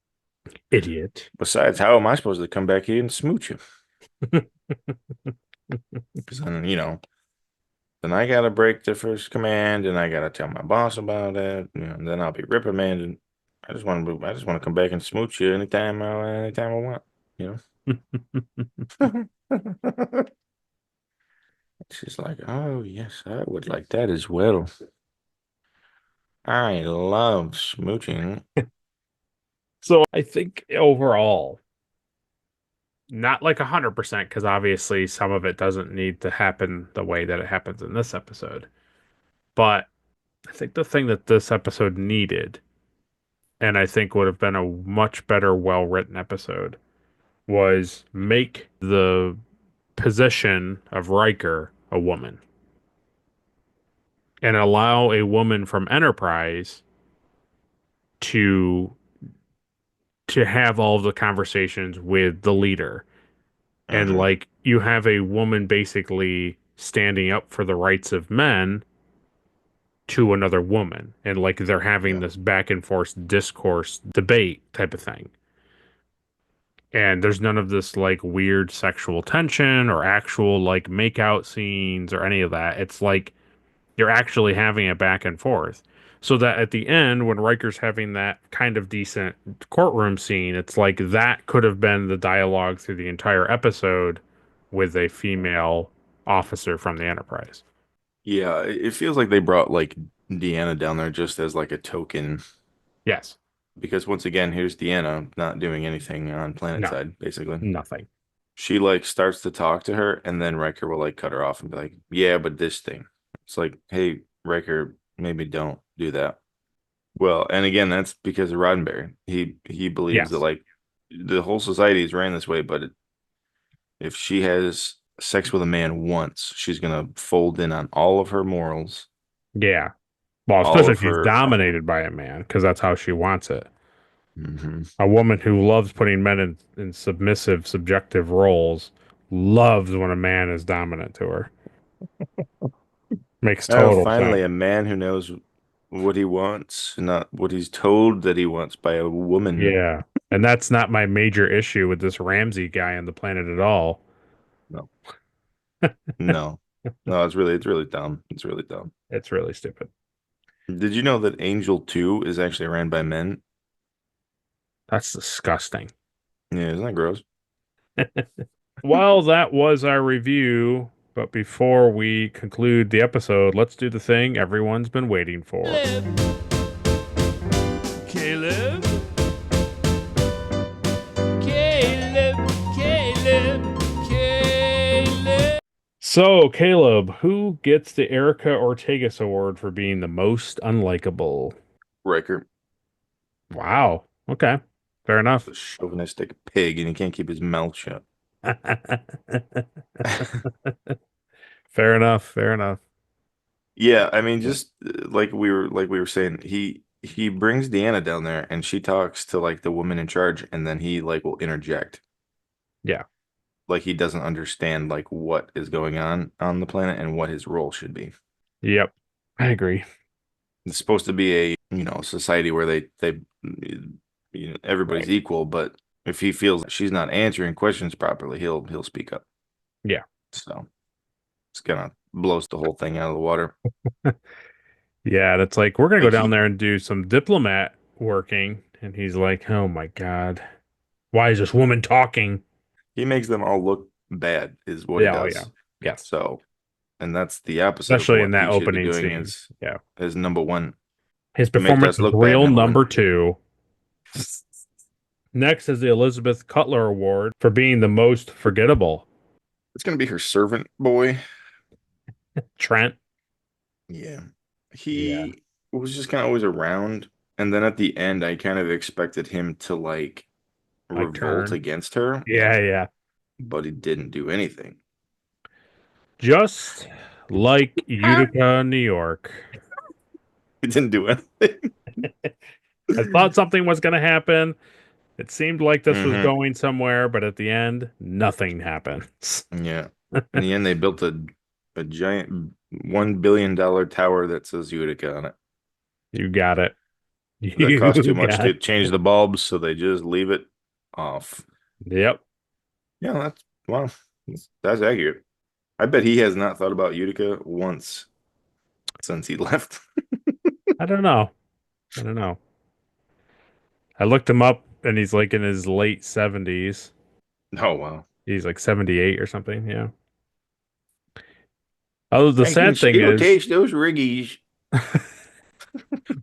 Speaker 1: Idiot.
Speaker 2: Besides, how am I supposed to come back here and smooch you? Because then, then I gotta break the first command, and I gotta tell my boss about it. And then I'll be reprimanded. I just want to come back and smooch you anytime I want. She's like, oh yes, I would like that as well. I love smooching.
Speaker 1: So I think overall, Not like 100%, because obviously some of it doesn't need to happen the way that it happens in this episode. But I think the thing that this episode needed, and I think would have been a much better, well-written episode, was make the position of Riker a woman and allow a woman from Enterprise to have all of the conversations with the leader. And like you have a woman basically standing up for the rights of men to another woman, and like they're having this back and forth discourse debate type of thing. And there's none of this like weird sexual tension or actual like makeout scenes or any of that. It's like you're actually having a back and forth. So that at the end, when Riker's having that kind of decent courtroom scene, it's like that could have been the dialogue through the entire episode with a female officer from the Enterprise.
Speaker 2: Yeah, it feels like they brought like Deanna down there just as like a token.
Speaker 1: Yes.
Speaker 2: Because once again, here's Deanna not doing anything on planet side, basically.
Speaker 1: Nothing.
Speaker 2: She like starts to talk to her, and then Riker will like cut her off and be like, "Yeah, but this thing." It's like, "Hey, Riker, maybe don't do that." Well, and again, that's because of Roddenberry. He believes that like the whole society is ran this way, but if she has sex with a man once, she's gonna fold in on all of her morals.
Speaker 1: Yeah. Well, especially if she's dominated by a man, because that's how she wants it. A woman who loves putting men in submissive, subjective roles loves when a man is dominant to her. Makes total
Speaker 2: finally,
Speaker 1: sense.
Speaker 2: a man who knows what he wants, not what he's told that he wants by a woman.
Speaker 1: Yeah. And that's not my major issue with this Ramsey guy on the planet at all.
Speaker 2: No. No. No, it's really dumb. It's really dumb.
Speaker 1: It's really stupid.
Speaker 2: Did you know that Angel 2 is actually ran by men?
Speaker 1: That's disgusting.
Speaker 2: Yeah, isn't that gross?
Speaker 1: Well, that was our review. But before we conclude the episode, let's do the thing everyone's been waiting for.
Speaker 12: Caleb?
Speaker 1: So, Caleb, who gets the Erica Ortegas Award for being the most unlikable?
Speaker 2: Riker.
Speaker 1: Wow. Okay. Fair enough.
Speaker 2: A chauvinistic pig, and he can't keep his mouth shut.
Speaker 1: Fair enough. Fair enough.
Speaker 2: Yeah, I mean, just like we were saying, he brings Deanna down there, and she talks to like the woman in charge, and then he like will interject.
Speaker 1: Yeah.
Speaker 2: Like he doesn't understand like what is going on the planet and what his role should be.
Speaker 1: Yep. I agree.
Speaker 2: It's supposed to be a, society where they everybody's equal, but if he feels she's not answering questions properly, he'll speak up.
Speaker 1: Yeah.
Speaker 2: So it's gonna blows the whole thing out of the water.
Speaker 1: Yeah, that's like we're gonna go down there and do some diplomat working, and he's like, "Oh my God, why is this woman talking?"
Speaker 2: He makes them all look bad, is what he does.
Speaker 1: Yeah. Yeah.
Speaker 2: So, and that's the opposite.
Speaker 1: Especially in that opening scene.
Speaker 2: Is number one.
Speaker 1: His performance is real number two. Next is the Elizabeth Cutler Award for being the most forgettable.
Speaker 2: It's going to be her servant boy.
Speaker 1: Trent.
Speaker 2: Yeah. He was just kind of always around. And then at the end, I kind of expected him to like revolt against her.
Speaker 1: Yeah.
Speaker 2: But he didn't do anything.
Speaker 1: Just like Utica, New York.
Speaker 2: He didn't do anything.
Speaker 1: I thought something was going to happen. It seemed like this was going somewhere, but at the end, nothing happens.
Speaker 2: Yeah. In the end, they built a giant $1 billion tower that says Utica on it.
Speaker 1: You got it.
Speaker 2: That cost too much to change the bulbs, so they just leave it off.
Speaker 1: Yep.
Speaker 2: Yeah, that's accurate. I bet he has not thought about Utica once since he left.
Speaker 1: I don't know. I looked him up, and he's like in his late 70s.
Speaker 2: Oh, wow.
Speaker 1: He's like 78 or something, yeah. Oh, the sad thing is...
Speaker 2: taste those riggies.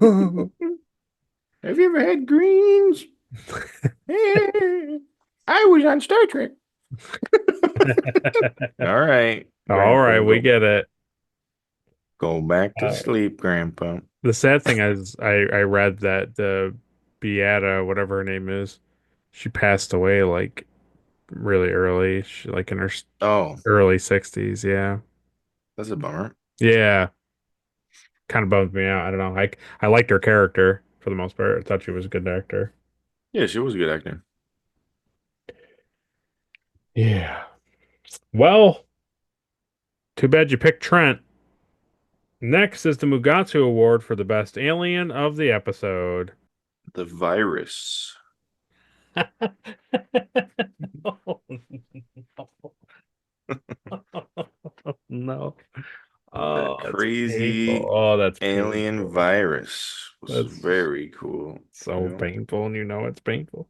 Speaker 2: Have you ever had greens? I was on Star Trek. All right.
Speaker 1: All right,
Speaker 2: Grandpa,
Speaker 1: we get it.
Speaker 2: go back to sleep, Grandpa.
Speaker 1: The sad thing is, I read that the Beata, whatever her name is, she passed away like really early. She like in her
Speaker 2: Oh,
Speaker 1: early 60s. Yeah,
Speaker 2: that's a bummer.
Speaker 1: yeah, kind of bummed me out. I don't know. I liked her character for the most part. I thought she was a good actor.
Speaker 2: Yeah, she was a good actor.
Speaker 1: Yeah. Well, too bad you picked Trent. Next is the Mugatu Award for the best alien of the episode.
Speaker 2: The virus.
Speaker 1: Oh, no.
Speaker 2: That
Speaker 1: Oh, that's painful.
Speaker 2: crazy
Speaker 1: Oh, that's
Speaker 2: alien
Speaker 1: painful.
Speaker 2: virus was
Speaker 1: That's
Speaker 2: very cool.
Speaker 1: so painful, and you know it's painful.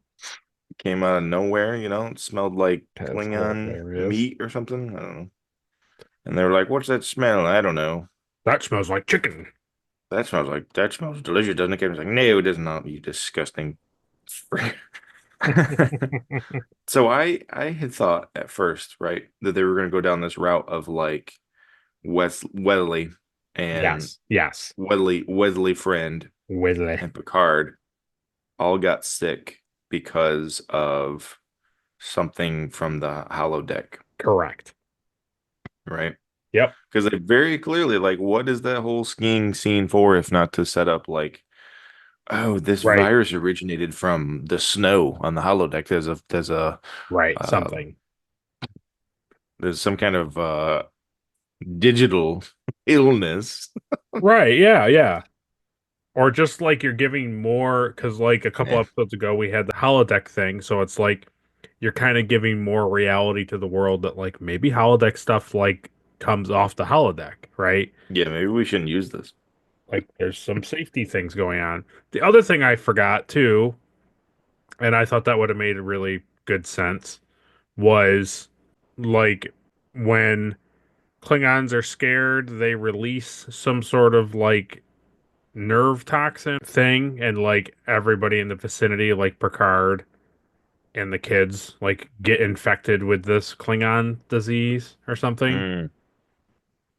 Speaker 2: Came out of nowhere, it smelled like
Speaker 1: That's
Speaker 2: Klingon
Speaker 1: hilarious.
Speaker 2: meat or something. I don't know. And they were like, "What's that smell?" I don't know.
Speaker 1: That smells like chicken.
Speaker 2: That smells delicious, doesn't it? I was like, "No, it does not, you disgusting freak." So I had thought at first, right, that they were going to go down this route of like Wesley and
Speaker 1: Yes.
Speaker 2: Wesley friend
Speaker 1: Whitley.
Speaker 2: and Picard all got sick because of something from the holodeck,
Speaker 1: Correct.
Speaker 2: right?
Speaker 1: Yep.
Speaker 2: Because they very clearly, like, what is that whole skiing scene for if not to set up like, oh, this
Speaker 1: Right.
Speaker 2: virus originated from the snow on the holodeck.
Speaker 1: Right.
Speaker 2: Uh,
Speaker 1: Something.
Speaker 2: there's some kind of digital illness.
Speaker 1: Right. Yeah. Or just like you're giving more, because like a couple
Speaker 2: Yeah.
Speaker 1: episodes ago we had the holodeck thing, so it's like you're kind of giving more reality to the world that like maybe holodeck stuff like comes off the holodeck, right?
Speaker 2: Yeah, maybe we shouldn't use this.
Speaker 1: Like there's some safety things going on. The other thing I forgot too, and I thought that would have made a really good sense, was like when Klingons are scared, they release some sort of like nerve toxin thing, and like everybody in the vicinity, like Picard and the kids, like get infected with this Klingon disease or something.
Speaker 2: Mm.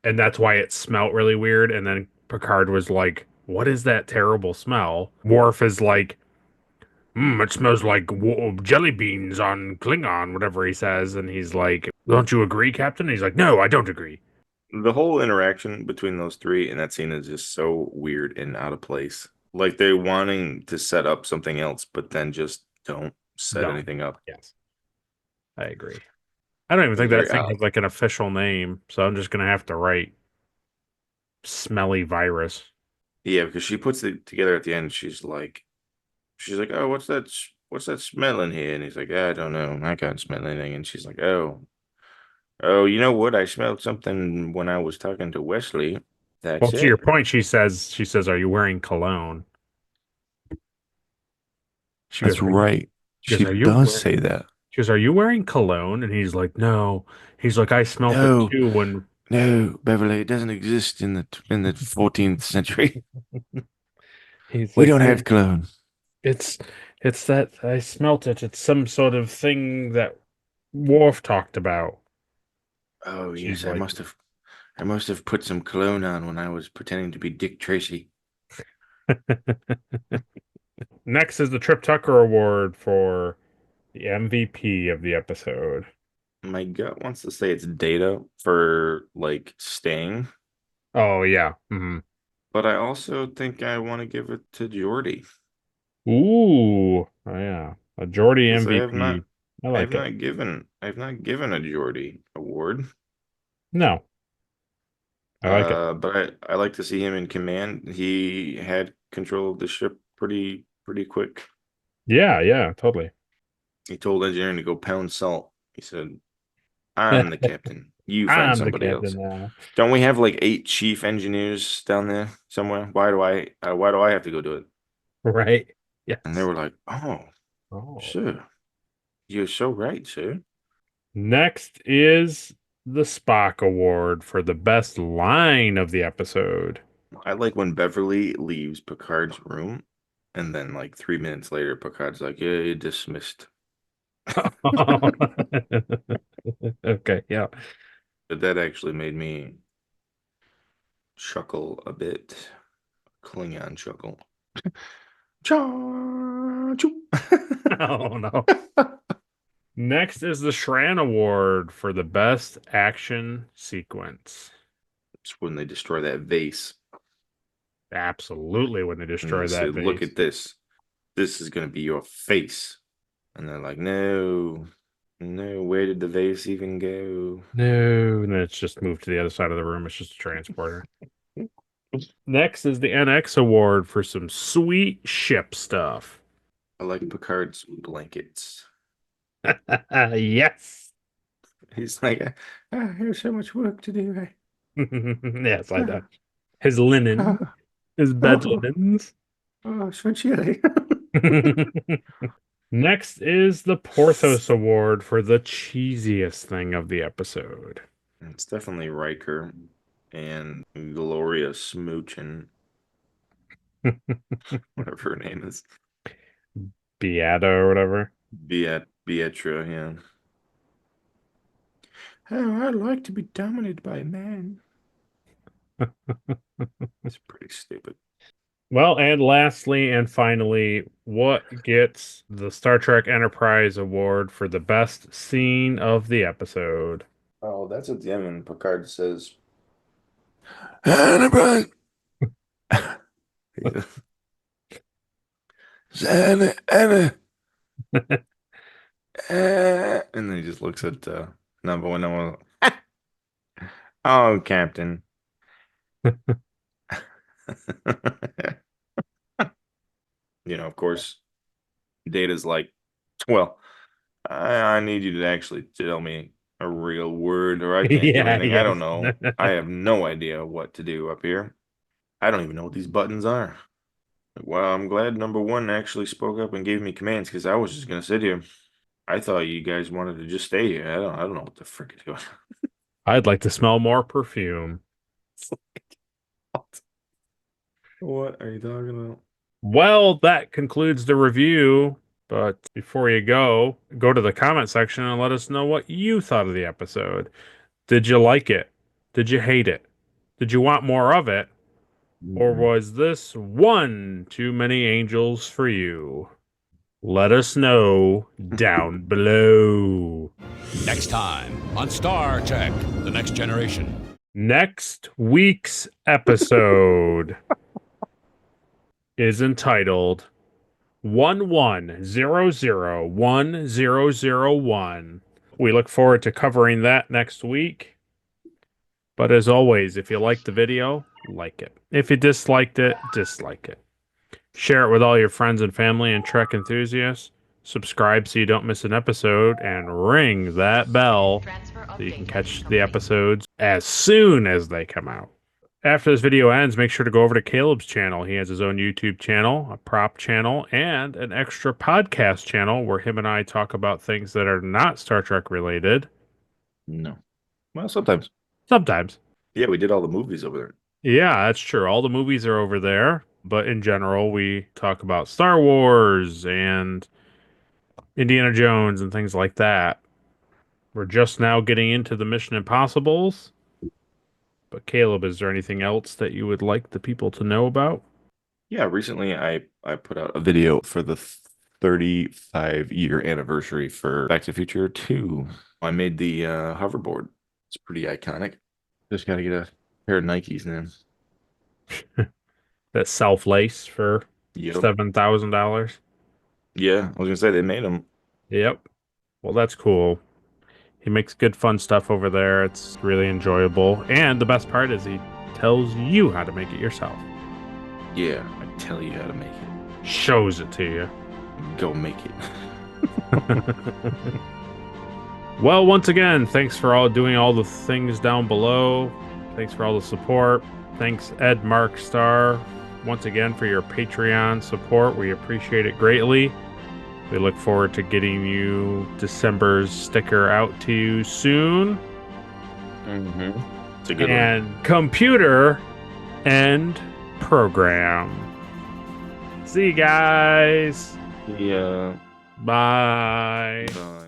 Speaker 1: And that's why it smelt really weird. And then Picard was like, "What is that terrible smell?" Worf is like, it smells like jelly beans on Klingon, whatever he says. And he's like, "Don't you agree, Captain?" And he's like, "No, I don't agree."
Speaker 2: The whole interaction between those three in that scene is just so weird and out of place. Like they're wanting to set up something else, but then just don't set
Speaker 1: No.
Speaker 2: anything up.
Speaker 1: Yes, I agree. I don't even
Speaker 2: It's
Speaker 1: think that
Speaker 2: very
Speaker 1: thing
Speaker 2: odd.
Speaker 1: has like an official name, so I'm just gonna have to write smelly virus.
Speaker 2: Yeah, because she puts it together at the end. She's like, "Oh, what's that smell in here?" And he's like, "I don't know. I can't smell anything." And she's like, "Oh, you know what? I smelled something when I was talking to Wesley.
Speaker 1: Well,
Speaker 2: That's
Speaker 1: to your
Speaker 2: it."
Speaker 1: point, she says, "Are you wearing cologne?" She
Speaker 2: That's
Speaker 1: goes, "Are you?"
Speaker 2: right.
Speaker 1: She goes,
Speaker 2: She
Speaker 1: "Are you
Speaker 2: does
Speaker 1: wearing?"
Speaker 2: say that.
Speaker 1: She goes, "Are you wearing cologne?" And he's like, "No." He's like, "I smelt it
Speaker 2: No,
Speaker 1: too when."
Speaker 2: no, Beverly, it doesn't exist in the 14th century.
Speaker 1: He's
Speaker 2: We
Speaker 1: like,
Speaker 2: don't have cologne.
Speaker 1: It's it's that I smelt it. It's some sort of thing that Worf talked about."
Speaker 2: Oh
Speaker 1: She's
Speaker 2: yes,
Speaker 1: like,
Speaker 2: I must have put some cologne on when I was pretending to be Dick Tracy.
Speaker 1: next is the Trip Tucker Award for the MVP of the episode.
Speaker 2: My gut wants to say it's Data for like staying,
Speaker 1: Oh yeah. Hmm.
Speaker 2: but I also think I want to give it to Jordy
Speaker 1: Ooh. Oh yeah. A Geordie
Speaker 2: because
Speaker 1: MVP. I like it.
Speaker 2: I have not given a Jordy award.
Speaker 1: No, I like it.
Speaker 2: But I like to see him in command. He had control of the ship pretty quick.
Speaker 1: Yeah, totally.
Speaker 2: He told engineering to go pound salt. He said, "I'm the captain. You find
Speaker 1: I'm the
Speaker 2: somebody
Speaker 1: captain
Speaker 2: else."
Speaker 1: now.
Speaker 2: Don't we have like 8 chief engineers down there somewhere? Why do I have to go do it?
Speaker 1: Right? Yes.
Speaker 2: And they were like, "Oh,
Speaker 1: Oh.
Speaker 2: sir, you're so right, sir."
Speaker 1: Next is the Spock Award for the best line of the episode.
Speaker 2: I like when Beverly leaves Picard's room, and then like 3 minutes later, Picard's like, "Yeah, you're dismissed."
Speaker 1: Okay, yeah.
Speaker 2: But that actually made me chuckle a bit. Klingon chuckle. Cha-choo.
Speaker 1: Oh no. Next is the Shran Award for the best action sequence.
Speaker 2: It's when they destroy that vase.
Speaker 1: Absolutely, when they
Speaker 2: And
Speaker 1: destroy
Speaker 2: they
Speaker 1: that
Speaker 2: say,
Speaker 1: vase.
Speaker 2: look at this. This is going to be your face. And they're like, no, where did the vase even go?
Speaker 1: No, and then it's just moved to the other side of the room. It's just a transporter. Next is the NX Award for some sweet ship stuff.
Speaker 2: I like Picard's blankets.
Speaker 1: Yes.
Speaker 2: He's like, I have so much work to do.
Speaker 1: Yes, I know. His linen, his bed linens.
Speaker 2: Oh, so chilly.
Speaker 1: Next is the Porthos Award for the cheesiest thing of the episode.
Speaker 2: It's definitely Riker and Gloria smooching. Whatever her name is.
Speaker 1: Beata or whatever.
Speaker 2: Beatra, yeah. Oh, I'd like to be dominated by a man. It's pretty stupid.
Speaker 1: Well, and lastly and finally, what gets the Star Trek Enterprise Award for the best scene of the episode?
Speaker 2: Oh, that's at the end when Picard says, Enterprise! Anna. And then he just looks at number one. Oh, Captain. Of course, Data's like, well, I need you to actually tell me a real word or I can't do anything. I don't know. I have no idea what to do up here. I don't even know what these buttons are. Well, I'm glad number one actually spoke up and gave me commands because I was just going to sit here. I thought you guys wanted to just stay here. I don't know what the frick is going on.
Speaker 1: I'd like to smell more perfume.
Speaker 2: What are you talking about?
Speaker 1: Well, that concludes the review. But before you go to the comment section and let us know what you thought of the episode. Did you like it? Did you hate it? Did you want more of it? Or was this one too many angels for you? Let us know down below.
Speaker 12: Next time on Star Trek: The Next Generation.
Speaker 1: Next week's episode is entitled 11001001. We look forward to covering that next week. But as always, if you liked the video, like it. If you disliked it, dislike it. Share it with all your friends and family and Trek enthusiasts. Subscribe so you don't miss an episode, and ring that bell so you can catch the episodes as soon as they come out. After this video ends, make sure to go over to Caleb's channel. He has his own YouTube channel, a prop channel, and an extra podcast channel where him and I talk about things that are not Star Trek related.
Speaker 2: No. Well, sometimes.
Speaker 1: Sometimes.
Speaker 2: Yeah, we did all the movies over there.
Speaker 1: Yeah, that's true. All the movies are over there. But in general, we talk about Star Wars and Indiana Jones and things like that. We're just now getting into the Mission Impossibles. But Caleb, is there anything else that you would like the people to know about?
Speaker 2: Yeah, recently I put out a video for the 35-year anniversary for Back to the Future 2. I made the hoverboard. It's pretty iconic. Just got to get a pair of Nikes now.
Speaker 1: That self-lace for $7,000.
Speaker 2: Yeah, I was going to say they made them.
Speaker 1: Yep. Well, that's cool. He makes good fun stuff over there. It's really enjoyable. And the best part is he tells you how to make it yourself.
Speaker 2: Yeah, I tell you how to make it.
Speaker 1: Shows it to you.
Speaker 2: Go make it.
Speaker 1: Well, once again, thanks for doing all the things down below. Thanks for all the support. Thanks, Ed Mark Star, once again for your Patreon support. We appreciate it greatly. We look forward to getting you December's sticker out to you soon.
Speaker 2: Mm-hmm. It's a good
Speaker 1: one.
Speaker 2: And
Speaker 1: computer end program. See you guys.
Speaker 2: Yeah.
Speaker 1: Bye.
Speaker 2: Bye.